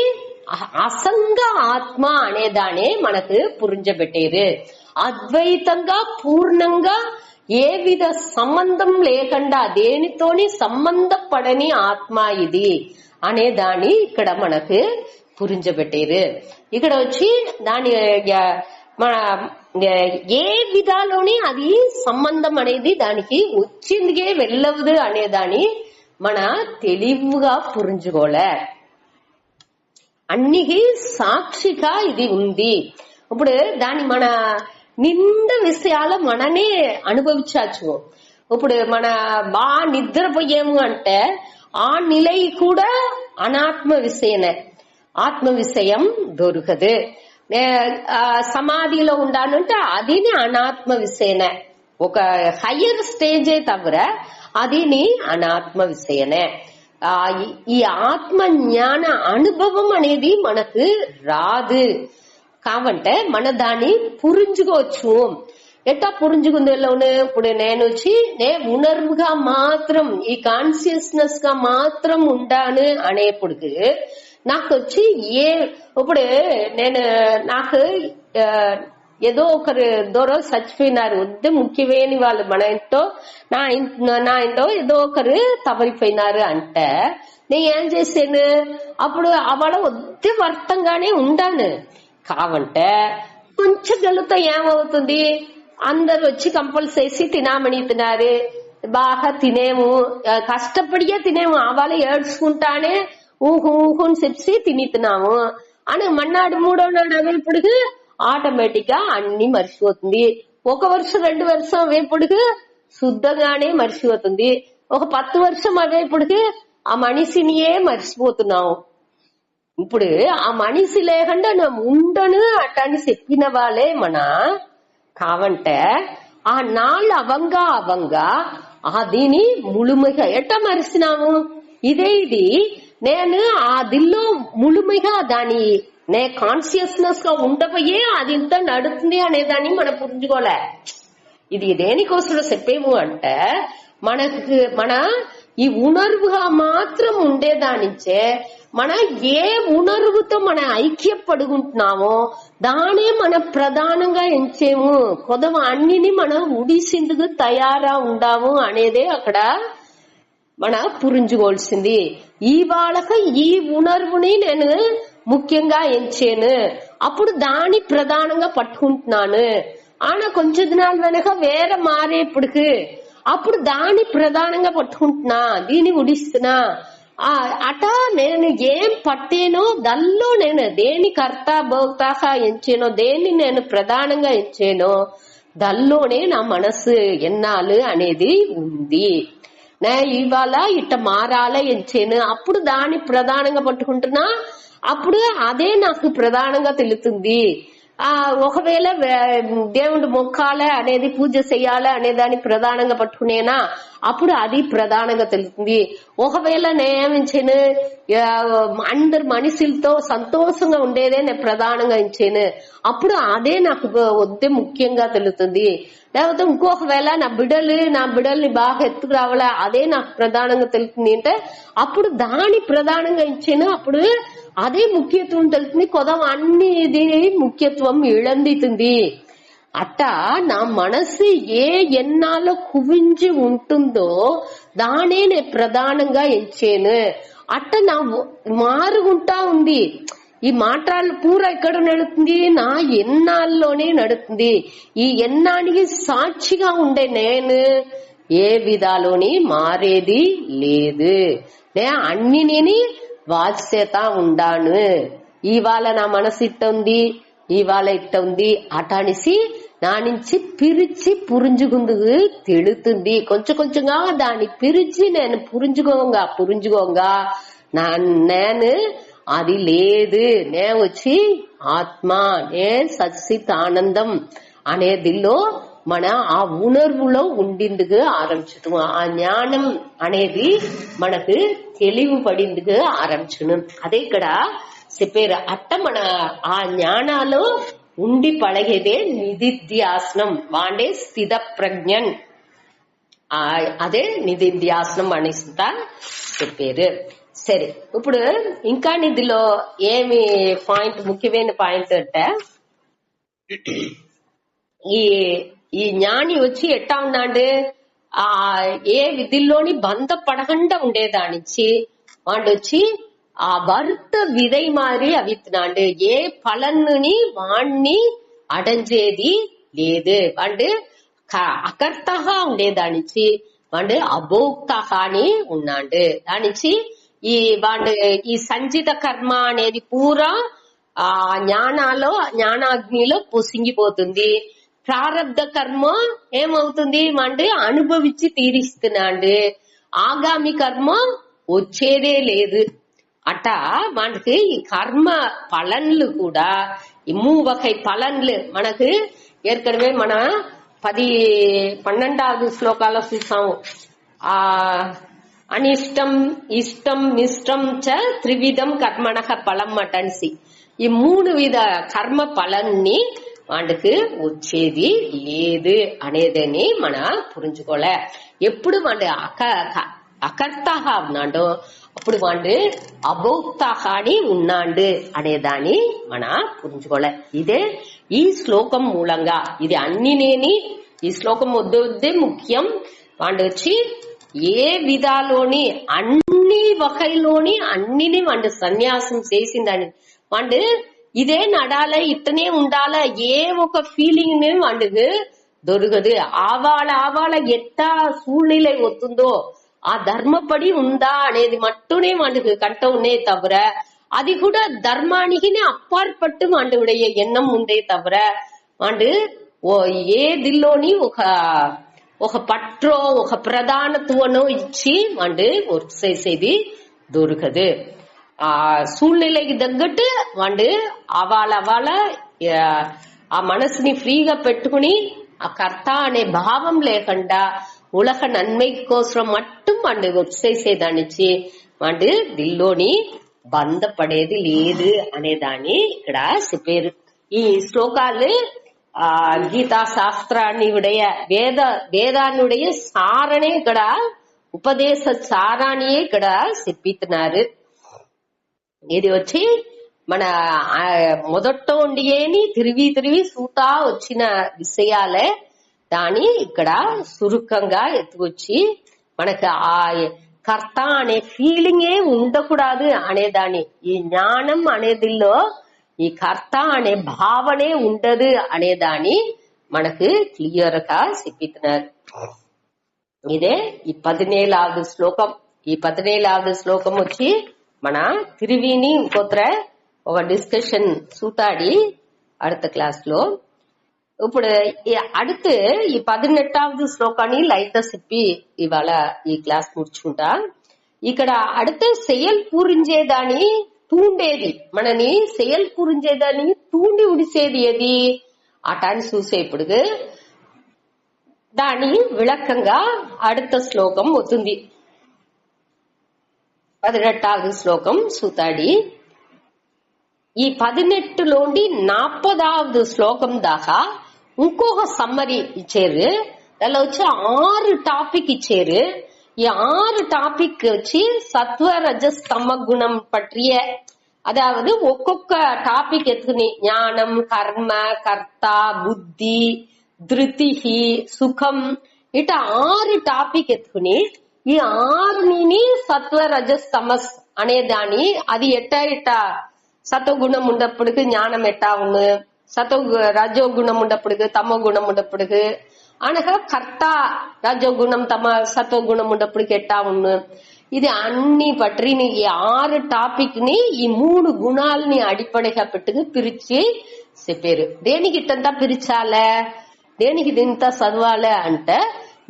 అసంగ ఆత్మ అనేదానే మనకు పురించబెట్టారు. అద్వైతంగా పూర్ణంగా ఏ విధ సంబంధం లేకుండా దేనితోని సంబంధపడని ఆత్మ ఇది అనేదాన్ని ఇక్కడ మనకు పురించబెట్టారు. ఇక్కడ వచ్చి దాని మన ఏ విధాలోని అది సంబంధం అనేది దానికి వచ్చిందికే వెళ్ళవదు అనేదాన్ని మన తెలివిగా పురించుకోలే. అన్నికి సాక్షిగా ఇది ఉంది. ఇప్పుడు దాని మన నిండా విషయాలు మననే అనుభవించచ్చు. ఇప్పుడు మన బాగా నిద్రపోయాము అంటే ఆ నిలై కూడా అనాత్మ విషయనే, ఆత్మ విషయం దొరకదు. సమాధిలో ఉండాలంటే అది అనాత్మ విషయనే, ఒక హయ్యర్ స్టేజే తవ్వర అది అనాత్మ విషయనే. ఈ ఆత్మ జ్ఞాన అనుభవం అనేది మనకు రాదు కాబట్టి మన దాన్ని పురించుకోవచ్చు. ఎట్టా పురించుకుందేలోనే ఇప్పుడు నేను వచ్చి ఉణర్వుగా మాత్రం ఈ కాన్షియస్నెస్ గా మాత్రం ఉండాను అనేప్పటికి నాకు వచ్చి ఇప్పుడు నాకు ఏదో ఒకరు దూరం చచ్చిపోయినారు, వద్దు ముఖ్యమైన వాళ్ళు మన ఇంట్లో నా ఇంట్లో ఏదో ఒకరు తవరిపోయినారు అంటే నేను ఏం చేశాను, అప్పుడు వాళ్ళ వద్దు వర్తంగానే ఉండాను. కావంటే కొంచెం గలుతో ఏమవుతుంది, అందరు వచ్చి కంపల్సరీ తినామని తినారు, బాగా తినేము, కష్టపడియే తినేము, వాళ్ళ ఏడ్చుకుంటానే ఊహుని చెప్పి తినితున్నాము అని మన్నాడు మూడో నాడు అవేపుడుకు ఆటోమేటిక్ గా అన్ని మర్చిపోతుంది. 1 వర్షం 2 వర్షం అవేపుడుకు శుద్ధంగానే మర్చిపోతుంది. ఒక 10 వర్షం అవేపుడుకు ఆ మనిషినియే మర్చిపోతున్నాము. ఇప్పుడు ఆ మనిషి లేకుండా నా ఉండను అట్టని చెప్పిన వాళ్ళే మన కావంటే ఆ నాళ్ళు అవంగా దీని ముழுமைగా ఎట్ట మరిసినాము. ఇది నేను ఆ దిల్లో ముழுமைగా దాని నే కాన్షియస్నెస్ గా ఉండపోయే అది ఇంత నడుతుంది అనేదాన్ని మనం పురించుకోలే. ఇది దేనికోసం చెప్పేము అంటే మన ఈ ఉణర్వుగా మాత్రం ఉండేదానించే మన ఏ ఉణర్వుతో మన ఐక్యపడుకుంటున్నామో దానే మన ప్రధానంగా ఎంచేము. కొదవ అన్నిని మనం ఉడిసిందుకు తయారా ఉండాము అనేదే అక్కడ మన పురించుకోవాల్సింది. ఈ వాళ్ళకి ఈ ఉణర్వుని నేను ముఖ్యంగా ఎంచాను, అప్పుడు దాని ప్రధానంగా పట్టుకుంటున్నాను. ఆన కొంచెం దినాల వెనక వేరే మారేప్పటికి అప్పుడు దాని ప్రధానంగా పట్టుకుంటున్నా, దీన్ని ఉడిస్తున్నా. అట నేను ఏం పట్టేనో దల్లో నేను దేని కర్త భోక్తాగా ఎంచానో, దేన్ని నేను ప్రధానంగా ఎంచానో దల్లోనే నా మనసు ఎన్నాళ్ళు అనేది ఉంది. నే ఇవాళ ఇట్ట మారాల ఎంచాను, అప్పుడు దాన్ని ప్రధానంగా పట్టుకుంటున్నా, అప్పుడు అదే నాకు ప్రధానంగా తెలుస్తుంది. ఒకవేళ దేవుడు మొక్కాలే అనేది పూజ చెయ్యాలి అనే దాన్ని ప్రధానంగా పట్టుకునేనా, అప్పుడు అది ప్రధానంగా తెలుస్తుంది. ఒకవేళ నేమించాను అందరు మనుషులతో సంతోషంగా ఉండేదే నేను ప్రధానంగా ఇచ్చాను, అప్పుడు అదే నాకు వద్దే ముఖ్యంగా తెలుస్తుంది. లేకపోతే ఇంకొకవేళ నా బిడ్డల్ని బాగా ఎత్తుకు రావాలా అదే నాకు ప్రధానంగా తెలుస్తుంది అంటే అప్పుడు దాని ప్రధానంగా ఇచ్చాను, అప్పుడు అదే ముఖ్యత్వం తెలుస్తుంది. కొదం అన్ని ఇది ముఖ్యత్వం ఇళందుతుంది. అట్ట నా మనసు ఏ ఎన్నాలో కువించి ఉంటుందో దానే నేను ప్రధానంగా ఎంచాను. అట్ట నా మారుగుంటా ఉంది. ఈ మాటలు పూర ఎక్కడ నడుతుంది, నా ఎన్నాల్లోనే నడుతుంది. ఈ ఎన్నానికి సాక్షిగా ఉండే నేను ఏ విధాలోని మారేది లేదు. నే అన్ని నేను వాచ్యత ఉండాను. ఇవాళ నా మనసు ఇట్ట ఉంది, ఇవాళ ఇట్ట ఉంది అటానిసి నా నుంచి పిరిచి పురింజుకుందుకు తెలుతుంది. కొంచెం కొంచెంగా దాన్ని పిరిచి నేను పురింజుకోంగా నేను అది లేదు. నే వచ్చి ఆత్మ, నే సచ్చిత్ ఆనందం అనేదిలో మన ఆ ఉణర్వులో ఉండిందుకు ఆరంభించడం. ఆ జ్ఞానం అనేది మనకు తెలివి పడిందుకు ఆరంభించను. అదే ఇక్కడ చెప్పారు. అట్ట మన ఆ జ్ఞానాలు ఉండి పడగేదే నిధిధ్యాసనం, వాండే స్థిత ప్రజ్ఞన్. అదే నిధిధ్యాసనం అనేసి చెప్పారు. సరే, ఇప్పుడు ఇంకా నిధిలో ఏమి పాయింట్, ముఖ్యమైన పాయింట్ అంటే ఈ జ్ఞాని వచ్చి ఎట్టా ఉన్నాడు, ఆ ఏ విధుల్లోని బంధ పడకుండా ఉండేదానిచ్చి వాడు వచ్చి ఆ భర్త విధై మారి అవిత్తున్నాడు. ఏ పలన్నుని వాణ్ణి అడంజేది లేదు. వాడు అకర్తగా ఉండేదానిచ్చి వాడు అభోక్తగాని ఉన్నాడు. దానిచ్చి ఈ సంచిత కర్మ అనేది పూరా ఆ జ్ఞానాగ్నిలో పొసింగిపోతుంది. ప్రారబ్ధ కర్మ ఏమవుతుంది, వాడు అనుభవించి తీరిస్తున్నాడు. ఆగామి కర్మ వచ్చేదే లేదు. అట్ట మనకి ఈ కర్మ పలన్లు కూడా ఈ 3 వகை పలన్లు మనకు ఏற்கனவே మన 12వ శ్లోకాల్లో చూసాము. ఆ అనిష్టం ఇష్టం మిష్టం చ త్రివిధం కర్మణః ఫలం అటన్సి. ఈ 3 విధ కర్మ పలన్ని వాడికి వచ్చేది లేదు అనేదని మన పురించుకోలే. ఎప్పుడు వాడు అకర్తగా ఉన్నాడో అప్పుడు వాడు అభోక్తగాని ఉన్నాడు అనేదాన్ని మన పురించుకోలే. ఇదే ఈ శ్లోకం మూలంగా ఇది అన్ని నేని ఈ శ్లోకం వద్దే ముఖ్యం. వాడు వచ్చి ఏ విధాలోని అన్ని వకైలోని అన్నిని వాడు సన్యాసం చేసిందని వాడు ఇదే నడాల ఇట్టనే ఉండాల ఏ ఒక ఫీలింగ్ వాడుకు దొరకదు. ఆవాళ ఎట్టా సూழ்நிலை వస్తుందో ఆ ధర్మపడి ఉందా అనేది మట్టునే వాడుకు కంట ఉండే తவிர అది కూడా ధర్మానికి అప్పార్పట్టు వాడుடைய ఎన్నం ఉండే తவிர వాడు ఏదిలోని ఒక పట్రో ఒక ప్రధానత్వనో ఇచ్చి వాడు వర్క్ చేసేది దొరకదు. ఆ సూழ்நிலைకి తగ్గట్టు వాడు అవాళ ఆ మనసుని ఫ్రీగా పెట్టుకుని ఆ కర్త అనే భావం లేకుండా ఉలక నన్మై కోసం మట్టు వాడు వర్క్ చేసేదానిచ్చి వాడు దిల్లోని బంధపడేది లేదు అనేదాన్ని ఇక్కడ చెప్పారు. ఈ శ్లోకాలు గీతా శాస్త్రాన్నియుடைய వేదాన్నుடைய సారణే ఇక్కడ ఉపదేశ సారాన్ని ఇక్కడ చెప్పిస్తున్నారు. ఇది వచ్చి మన మొదట్లో ఉండియేని తిరిగి సూతా వచ్చిన విషయాలే దాని ఇక్కడ సురుకంగా ఎత్తుకొచ్చి మనకి ఆ కర్త అనే ఫీలింగే ఉండకూడదు అనేదాన్ని, ఈ జ్ఞానం అనేదిలో ఈ కర్త అనే భావనే ఉండదు అనేదాన్ని మనకు క్లియర్ గా చెప్పిస్తున్నారు. ఇదే ఈ 17వ శ్లోకం. ఈ 17వ శ్లోకం వచ్చి మన తిరివిని ఇంకొత్ర ఒక డిస్కషన్ సూతాడి அடுத்த క్లాస్లో. ఇప్పుడు அடுத்து ఈ 18వ శ్లోకాన్ని லைட்டா చెప్పి ఇవాళ ఈ క్లాస్ ముడుచుకుంటా. ఇక్కడ அடுத்து செயல் புரிஞ்சேదాని తూండేది మనని செயல் புரிஞ்சేదాన్ని తూండి ఉడిసేది ఏది అటాన్ని చూసే ఇప్పుడు దాని విளకంగా அடுத்த శ్లోకం వస్తుంది. 18వ శ్లోకం సూతాడి. ఈ 18లోని 40వ శ్లోకం దాకా ఇంకొక సమ్మరీ ఇచ్చారు. దానిలో వచ్చి 6 టాపిక్ ఇచ్చారు. ఈ 6 టాపిక్ వచ్చి సత్వ రజస్ తమ గుణం పற்றிய, அதாவது ఒక్కొక్క టాపిక్ ఎత్తుకుని జ్ఞానం, కర్మ, కర్త, బుద్ధి, ధృతిహి, సుఖం ఇట 6 టాపిక్ ఎత్తుకుని ఈ 6ని సత్వ రజస్ తమస్ అనే దాని అది ఎట్ట సత్వగుణం ఉన్నప్పటికి జ్ఞానం ఎట్టా ఉన్ను, రజోగుణం ఉన్నప్పటికి తమో గుణం ఉన్నప్పటికి అనగా కర్త రజోగుణం తమ సత్వగుణం ఉన్నప్పటికి ఎట్టా ఉన్ను, ఇది అన్ని పట్టిని ఈ 6 టాపిక్ ని ఈ 3 గుణాలని అడిపడిగా పెట్టుకు పిరిచి చెప్పారు. దేనికి ఇట్టంతా పిరిచాలే, దేనికి ఇంత చదవాలే అంటే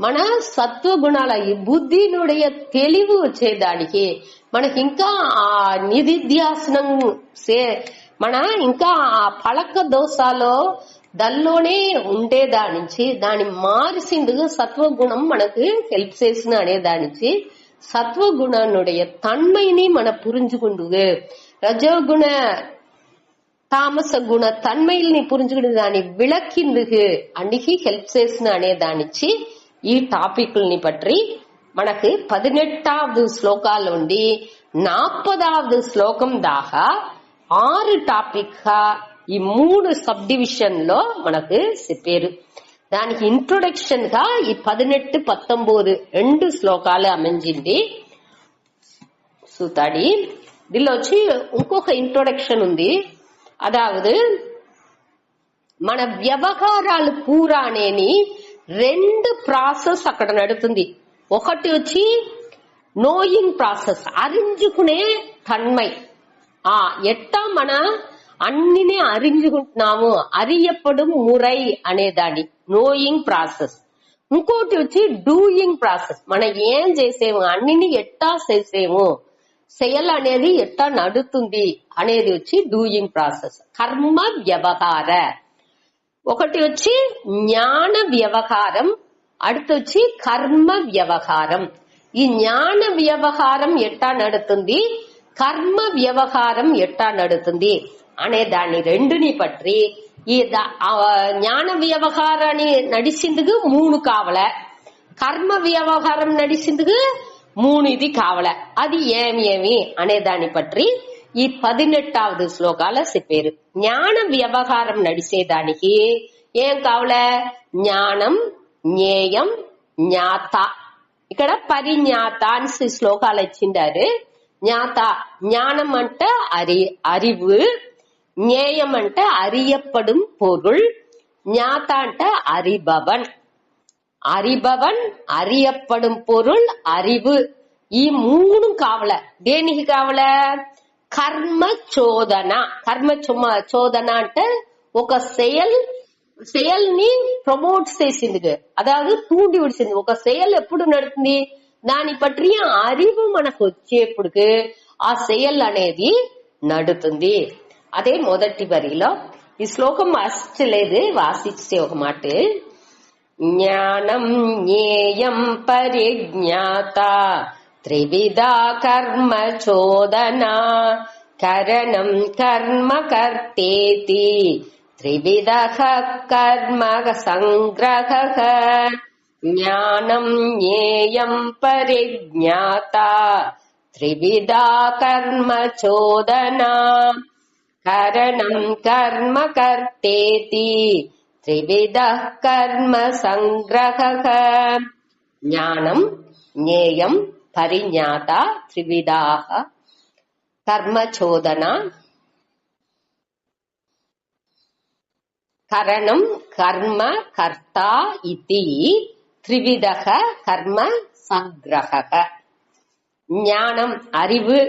మన సత్వగుణాల ఈ బుద్ధినుடைய తెలివి వచ్చేదానికి మనకి ఇంకా ఆ నిధిధ్యాసనం మన ఇంకా ఆ పలక దోషాలో దానిలోనే ఉండేదానించి దాన్ని మారిసిందుకు సత్వగుణం మనకు హెల్ప్ చేసిన అనేదానించి సత్వగుణనుடைய தன்மைని మన புரிஞ்சுకుంடு రజోగుణ తామస గుణ తన్మయిల్ని పురించుకుని దాన్ని విளக்கிందుకు అన్నికి హెల్ప్ చేసిన అనేదానిచ్చి ఈ టాపిక్ని పట్టి మనకు 18వ శ్లోకాల నుండి 40వ శ్లోకం దాకా 6 టాపిక్ ఈ 3 సబ్ డివిజన్ లో మనకు చెప్పారు. దానికి ఇంట్రొడక్షన్ గా ఈ 18, 19 2 శ్లోకాలు అమంజింది సూతాడి. దీనిలో వచ్చి ఇంకొక ఇంట్రొడక్షన్ ఉంది. అదావదు మన వ్యవహారాలు పూరా అనేని 2 ప్రాసెస్ అక్కడ నడుతుంది. ఒకటి వచ్చి నోయింగ్ ప్రాసెస్, అరించుకునే తన్మై, ఎట్టా మన అన్నినే అరించుకుంటున్నాము అరియప్పడం మురై అనేదాన్ని నోయింగ్ ప్రాసెస్. ఇంకోటి వచ్చి డూయింగ్ ప్రాసెస్, మనం ఏం చేసేము అన్నిని ఎట్టా చేసేము செயல் అనేది ఎట్టా నడుతుంది అనేది వచ్చి డూయింగ్ ప్రాసెస్. కర్మ వ్యవహార ఒకటి వచ్చి జ్ఞాన వ్యవహారం, அடுத்து కర్మ వ్యవహారం. ఈ జ్ఞాన వ్యవహారం ఎట్టా నడుతుంది, కర్మ వ్యవహారం ఎట్టా నడుతుంది అనే దాన్ని రెండుని పట్టి ఈ జ్ఞాన వ్యవహారాన్ని నడిచిందుకు 3 కావల, కర్మ వ్యవహారం నడిచిందుకు 3 ఇది కావల. అది ఏమి అనే దాన్ని పట్టి ఈ 18వ శ్లోకాల చెప్పారు. జ్ఞాన వ్యవహారం నడిచేదానికి ఏం కావల, జ్ఞానం, జ్ఞేయం, జ్ఞాత. ఇక్కడ పరిజ్ఞాత అని శ్లోకాలు ఇచ్చిండారు. జ్ఞాత జ్ఞానం అంటే அறிவு, జ్ఞేయం అంటే அறியப்படும் பொருள், ஞாత అంటే அறிபவன். அறிபவன், அறியப்படும் பொருள், அறிவு. ఈ 3 కావల. దేనికి కావల, కర్మ చోదన. కర్మ చోదన అంటే ఒక செயల్ని ప్రమోట్ చేసింది, అதாவது తూండి విడిచింది. ఒక செயల్ ఎప్పుడు నడుతుంది, దాని పట్టిన அறிவு మనకు వచ్చేప్పుడు ఆ செயల్ అనేది నడుతుంది. అదే మొదటి వరిలో ఈ శ్లోకం వాసించలేదు, వాసిస్తే ఒక మాట. జ్ఞానం జ్ఞేయం పరిజ్ఞాత త్రివిధా కర్మ చోదన కరణం కర్మ కర్తేతి త్రివిధ కర్మ సంగ్రహ. జ్ఞానం జ్ఞేయం పరిజ్ఞాత త్రివిధా కర్మ చోదన కరణం కర్మ కర్తేతి త్రివిధ కర్మ సంగ్రహ. జ్ఞానం జ్ఞేయం పరిజ్ఞాత త్రివిధా కర్మ చోదన కరణం కర్మ కర్త ఇతి త్రివిధ కర్మ సంగ్రహ. ஞானம் அறிவு,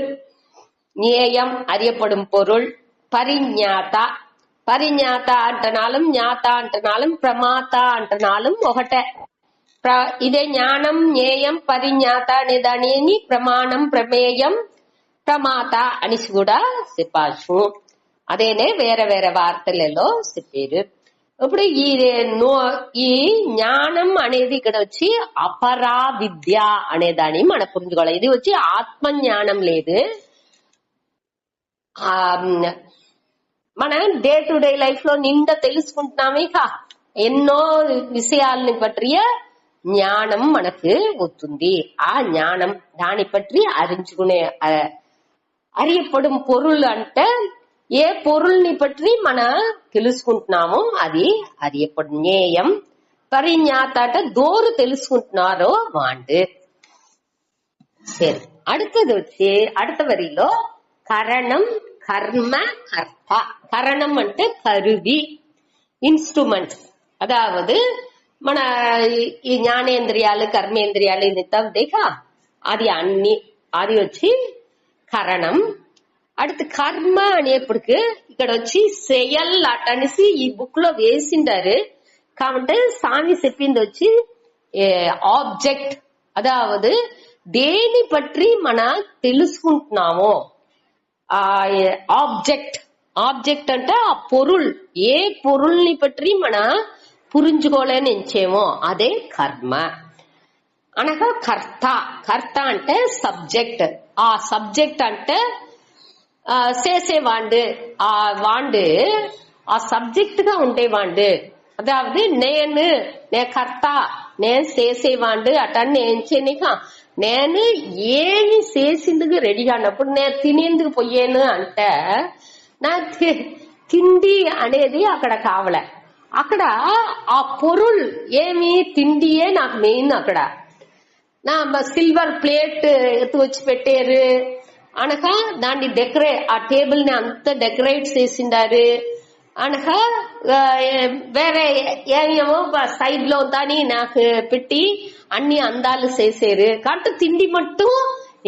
ஞேயம் அறியப்படும் பொருள், పరిజ్ఞాత. పరిజ్ఞాత అంటనాலும் ஞாతా అంటనాலும் ప్రమాత అంటనాலும் ఒకటే. ఇదే జ్ఞానం జ్ఞేయం పరిజ్ఞాత అనే దానిని ప్రమాణం ప్రమేయం ప్రమాత అనేసి కూడా చెప్పచ్చు. అదేనే వేరే వేరే వార్తలలో చెప్పారు. ఇప్పుడు ఈ జ్ఞానం అనేది ఇక్కడ వచ్చి అపరా విద్య అనేదాన్ని మనం పుంజుకోవాలి. ఇది వచ్చి ఆత్మ జ్ఞానం లేదు. మనం డే టు డే లైఫ్ లో నిండా తెలుసుకుంటున్నామే ఎన్నో విషయాలని పట్టియ జ్ఞానం మనకు వస్తుంది. ఆ జ్ఞానం దాని పற்றி அறியப்படும் பொருள் అంటే ఏ పొరుల్ని పற்றி మనం తెలుసుకుంటున్నామో అది அறியப்படும். ஞேயம் పరిజ్ఞాత అంటే దోరు తెలుసుకుంటున్నారో వాండు. సరే, அடுத்தது వచ్చి அடுத்த వరిలో కరణం కర్మ కర్త. కరణం అంటే కరువి, ఇన్స్ట్రుమెంట్స్. అదావదు మన ఈ జ్ఞానేంద్రియాలు కర్మేంద్రియాలు ఇది తవ్వుదేకా అది అన్ని అది వచ్చి కరణం. அடுத்து కర్మ అనేప్పటికి ఇక్కడ వచ్చి సెయల్ అటనేసి ఈ బుక్ లో వేసిండారు. కాబట్టి సామి చెప్పింది వచ్చి ఆబ్జెక్ట్. అదావదు దేని పற்றி మన తెలుసుకుంటున్నామో ఆబ్జెక్ట్. ఆబ్జెక్ట్ అంటే ఆ పొరుల్, ఏ పొరుల్ని పற்றி మన పురించుకోలేనించేమో అదే కర్మ. అనగా కర్త. కర్త అంటే సబ్జెక్ట్. ఆ సబ్జెక్ట్ అంటే చేసేవాండు. ఆ వాండు ఆ సబ్జెక్ట్ గా ఉండేవాండు. అదావదు నేను కర్త, నేను చేసేవాండు అటని నేను చేయనిక నేను ఏమి చేసిందుకు రెడీగా అన్నప్పుడు నేను తినేందుకు పోయాను అంటే నా తిండి అనేది అక్కడ కావలే. అక్కడ ఆ పొరుల్ ఏమి తిండియే నాకు మెయిన్. అక్కడ నా సిల్వర్ ప్లేట్ ఎత్తు వచ్చి పెట్టారు అనక దాన్ని ఆ టేబుల్ ని అంతా డెకరేట్ చేసిండారు అనక వేరే ఏమేమో సైడ్ లో దాని నాకు పెట్టి అన్ని అందాలు చేసారు. కాబట్టి తిండి మట్టు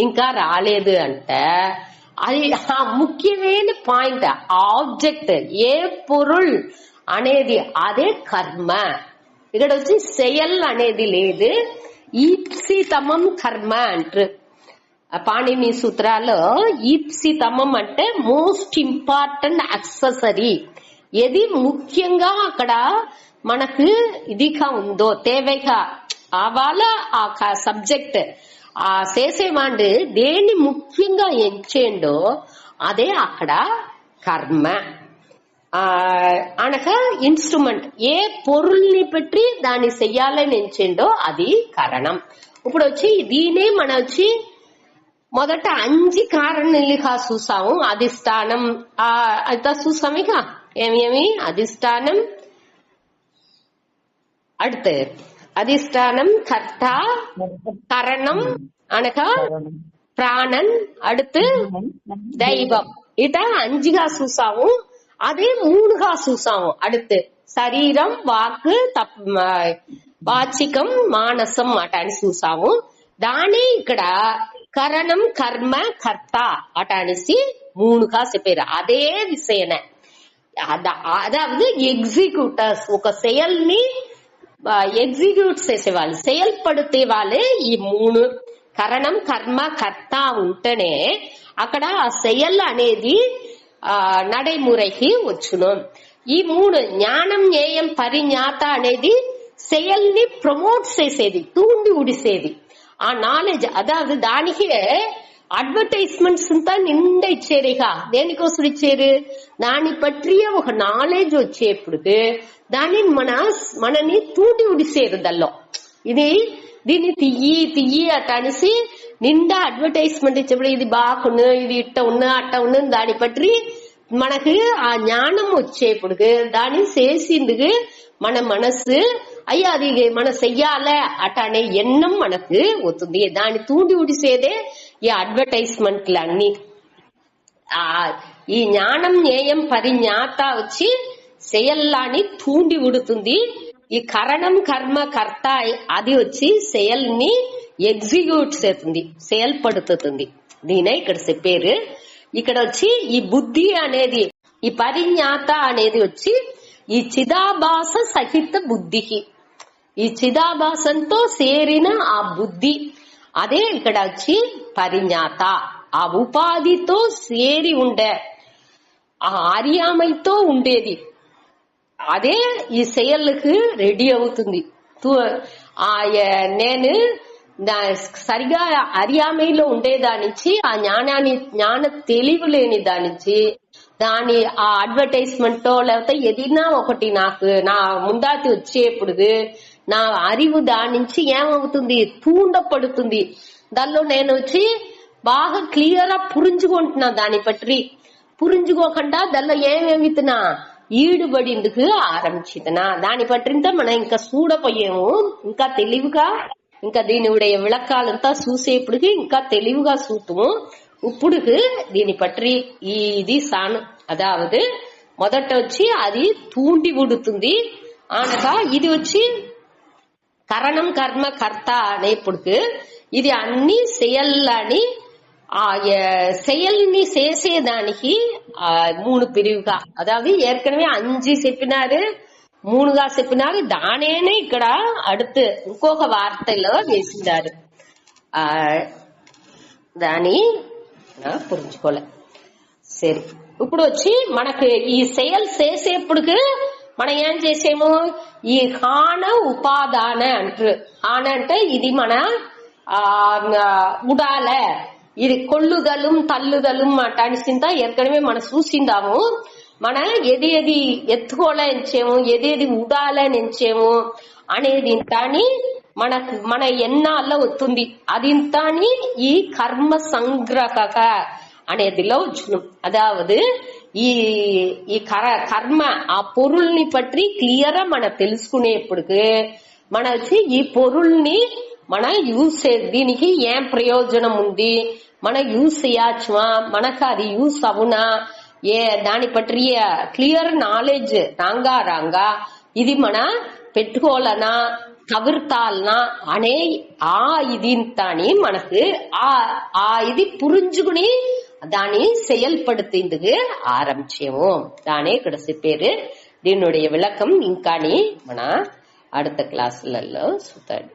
ఇంకా రాలేదు అంటే అది ఆ ముఖ్యమైన పాయింట్. ఆబ్జెక్ట్ ఏ పొరుల్ అనేది అదే కర్మ. ఇక్కడ వచ్చి సెయల్ అనేది లేదు. ఈప్సితమం కర్మ అంటారు పాణిని సూత్రాల్లో. ఈప్సితమం అంటే మోస్ట్ ఇంపార్టెంట్ యాక్సెసరీ. ఏది ముఖ్యంగా అక్కడ మనకు ఇదిగా ఉందో తేవైగా వాళ్ళ ఆ సబ్జెక్ట్ ఆ చేసేవాండు దేన్ని ముఖ్యంగా ఎంచేండో అదే అక్కడ కర్మ. అనగా ఇన్స్ట్రుమెంట్ ఏ పొరుల్ని పెట్టి దాన్ని చెయ్యాలని ఎంచేండో అది కరణం. ఇప్పుడు వచ్చి దీనే మన వచ్చి మొదట 5 కారణాలుగా చూసాము. అధిష్టానం అంతా చూసాము. ఏమి అధిష్టానం, அடுத்து அதிஷ்டானம் கர்த்தா கரணம் అనగా ప్రాణం, அடுத்து దైవం. ఇట 5గా చూసాము. అదే 3గా చూసాము. அடுத்து శరీరం, వాక్, వాచికం, మానసం అట అని చూసాము. దాని ఇక్కడ కరణం కర్మ కర్త అట అనేసి 3గా చెప్పారు. అదే విషయనే. అదావదు ఎగ్జిక్యూటర్స్, ఒక செயல்ని ఎగ్జిక్యూట్ చేసేవాళ్ళు, செயல்படுతే వాళ్ళే ఈ 3 కరణం కర్మ కర్త ఉంటేనే అక్కడ ఆ செயல் అనేది నడైమురైకి వచ్చును. ఈ 3 జ్ఞానం జ్ఞేయం పరిజ్ఞాత అనేది செயల్ని ప్రమోట్ చేసేది, తూండి ఉడిసేది. ఆ నాలెడ్జ్ అదావదు దానికి అడ్వర్టైజ్మెంట్స్ అంతా నిండా ఇచ్చారుగా. దేనికోసం ఇచ్చారు? దాని పట్టియ ఒక నాలెడ్జ్ వచ్చేప్పుడు దాన్ని మనని తూటి ఉడిసేరు. దానిలో దీన్ని తియ్యి అట్ట అనేసి నిండా అడ్వర్టైజ్మెంట్ ఇచ్చేప్పుడు ఇది బాగుండు, ఇది ఇట్ట ఉన్న అట్ట ఉన్న దాని పట్టి మనకు ఆ జ్ఞానం వచ్చేప్పుడు దాన్ని చేసిందుకు మన మనసు అయ్యా అది మనం చెయ్యాలే అట అనే ఎన్నం మనకు అవుతుంది. దాన్ని తూండి ఉడిసేదే ఈ అడ్వర్టైజ్మెంట్లు అన్ని. ఈ జ్ఞానం జ్ఞేయం పరిజ్ఞాత వచ్చి செயల్లాని తూండి ఉడుతుంది. ఈ కరణం కర్మ కర్త అది వచ్చి செயల్ని ఎగ్జిక్యూట్ చేస్తుంది, செயல்படுతుంది. దీనే ఇక్కడ చెప్పారు. ఇక్కడ వచ్చి ఈ బుద్ధి అనేది ఈ పరిజ్ఞాత అనేది వచ్చి ఈ చిదాభాస సహిత బుద్ధికి, ఈ చిదాభాసంతో చేరిన ఆ బుద్ధి అదే ఇక్కడ వచ్చి పరిజ్ఞాత. ఆ ఉపాధితో చేరి ఉండే ఆ ఆర్యామైతో ఉండేది అదే ఈ செயలుకు రెడీ అవుతుంది. నేను సరిగా అరియామేలో ఉండేదానించి ఆ జ్ఞాన తెలివి లేని దానించి దాని ఆ అడ్వర్టైజ్మెంట్ లేకపోతే ఏదైనా ఒకటి నాకు నా ముందాతి వచ్చేప్పుడు నా அறிவு దానించి ఏమవుతుంది, తూండపడుతుంది. దానిలో నేను వచ్చి బాగా క్లియర్ గా పురించుకుంటున్నా. దాని పట్టి పురించుకోకుండా దానిలో ఏమేమితున్నా ఈడుబడిందుకు ఆరంభించితనా. దాని పట్టింత మనం ఇంకా చూడపోయాము. ఇంకా తెలివిగా ఇంకా దీనిடைய విளக்காలంతా చూసేప్పటికి ఇంకా తెలివిగా చూస్తాము. ఇప్పుడు దీని పట్టి ఇది సాను అదావదు మొదట వచ్చి అది తూండి ఉడుతుంది అనగా ఇది వచ్చి కరణం కర్మ కర్త అనేప్పుడు ఇది అన్ని செயల్ని செயల్ని చేసేదానికి 3 பிரிவுగా అதாவது ஏற்கனவே 5 చెప్పినారు 3గా చెప్పినారు. దానేనే ఇక్కడ அடுத்து ఇంకొక వార్తలో వేసిందారు. దాని పురించుకోలే. సరే ఇప్పుడు వచ్చి మనకి ఈ செயல் చేసేప్పుడు మనం ఏం చేసేము, ఈ హాన ఉపాదాన అంటారు. హాన అంటే ఇది మన ఉడాల ఇది కొల్లుదలం తల్లుదలం అటానిసింత ఏற்கனவே మనం చూసిందాము. మన ఏది ఎత్తుకోలేంచేము ఏది ఉడాలనించేము అనేది ఇంతాని మన ఎన్నాళ్ళ వస్తుంది. అది ఇంతాని ఈ కర్మ సంగ్రహక అనేదిలో వచ్చును. అదావదు ఈ కర్మ ఆ పొరుల్ని పట్టి క్లియర్ గా మన తెలుసుకునేప్పుడు మన వచ్చి ఈ పొరుల్ని మన యూజ్ దీనికి ఏం ప్రయోజనం ఉంది, మన యూజ్ చేయచ్చువా, మనకు అది యూజ్ అవునా, దాని పట్టి క్లియర్ నాలెడ్జ్ రాంగా ఇది మన పెట్టుకోవాలనా తవిర్తాలనా అనే ఆ ఇదింతాని మనకు ఆ ఇది పురించుకుని దాని செயல்படுத்திందుకు ఆరంభించేము. దానే ఇక్కడ చెప్పారు. దీనుடைய విளக்கம் ఇంకాని మన அடுத்த క్లాసులలో చూద్దాం.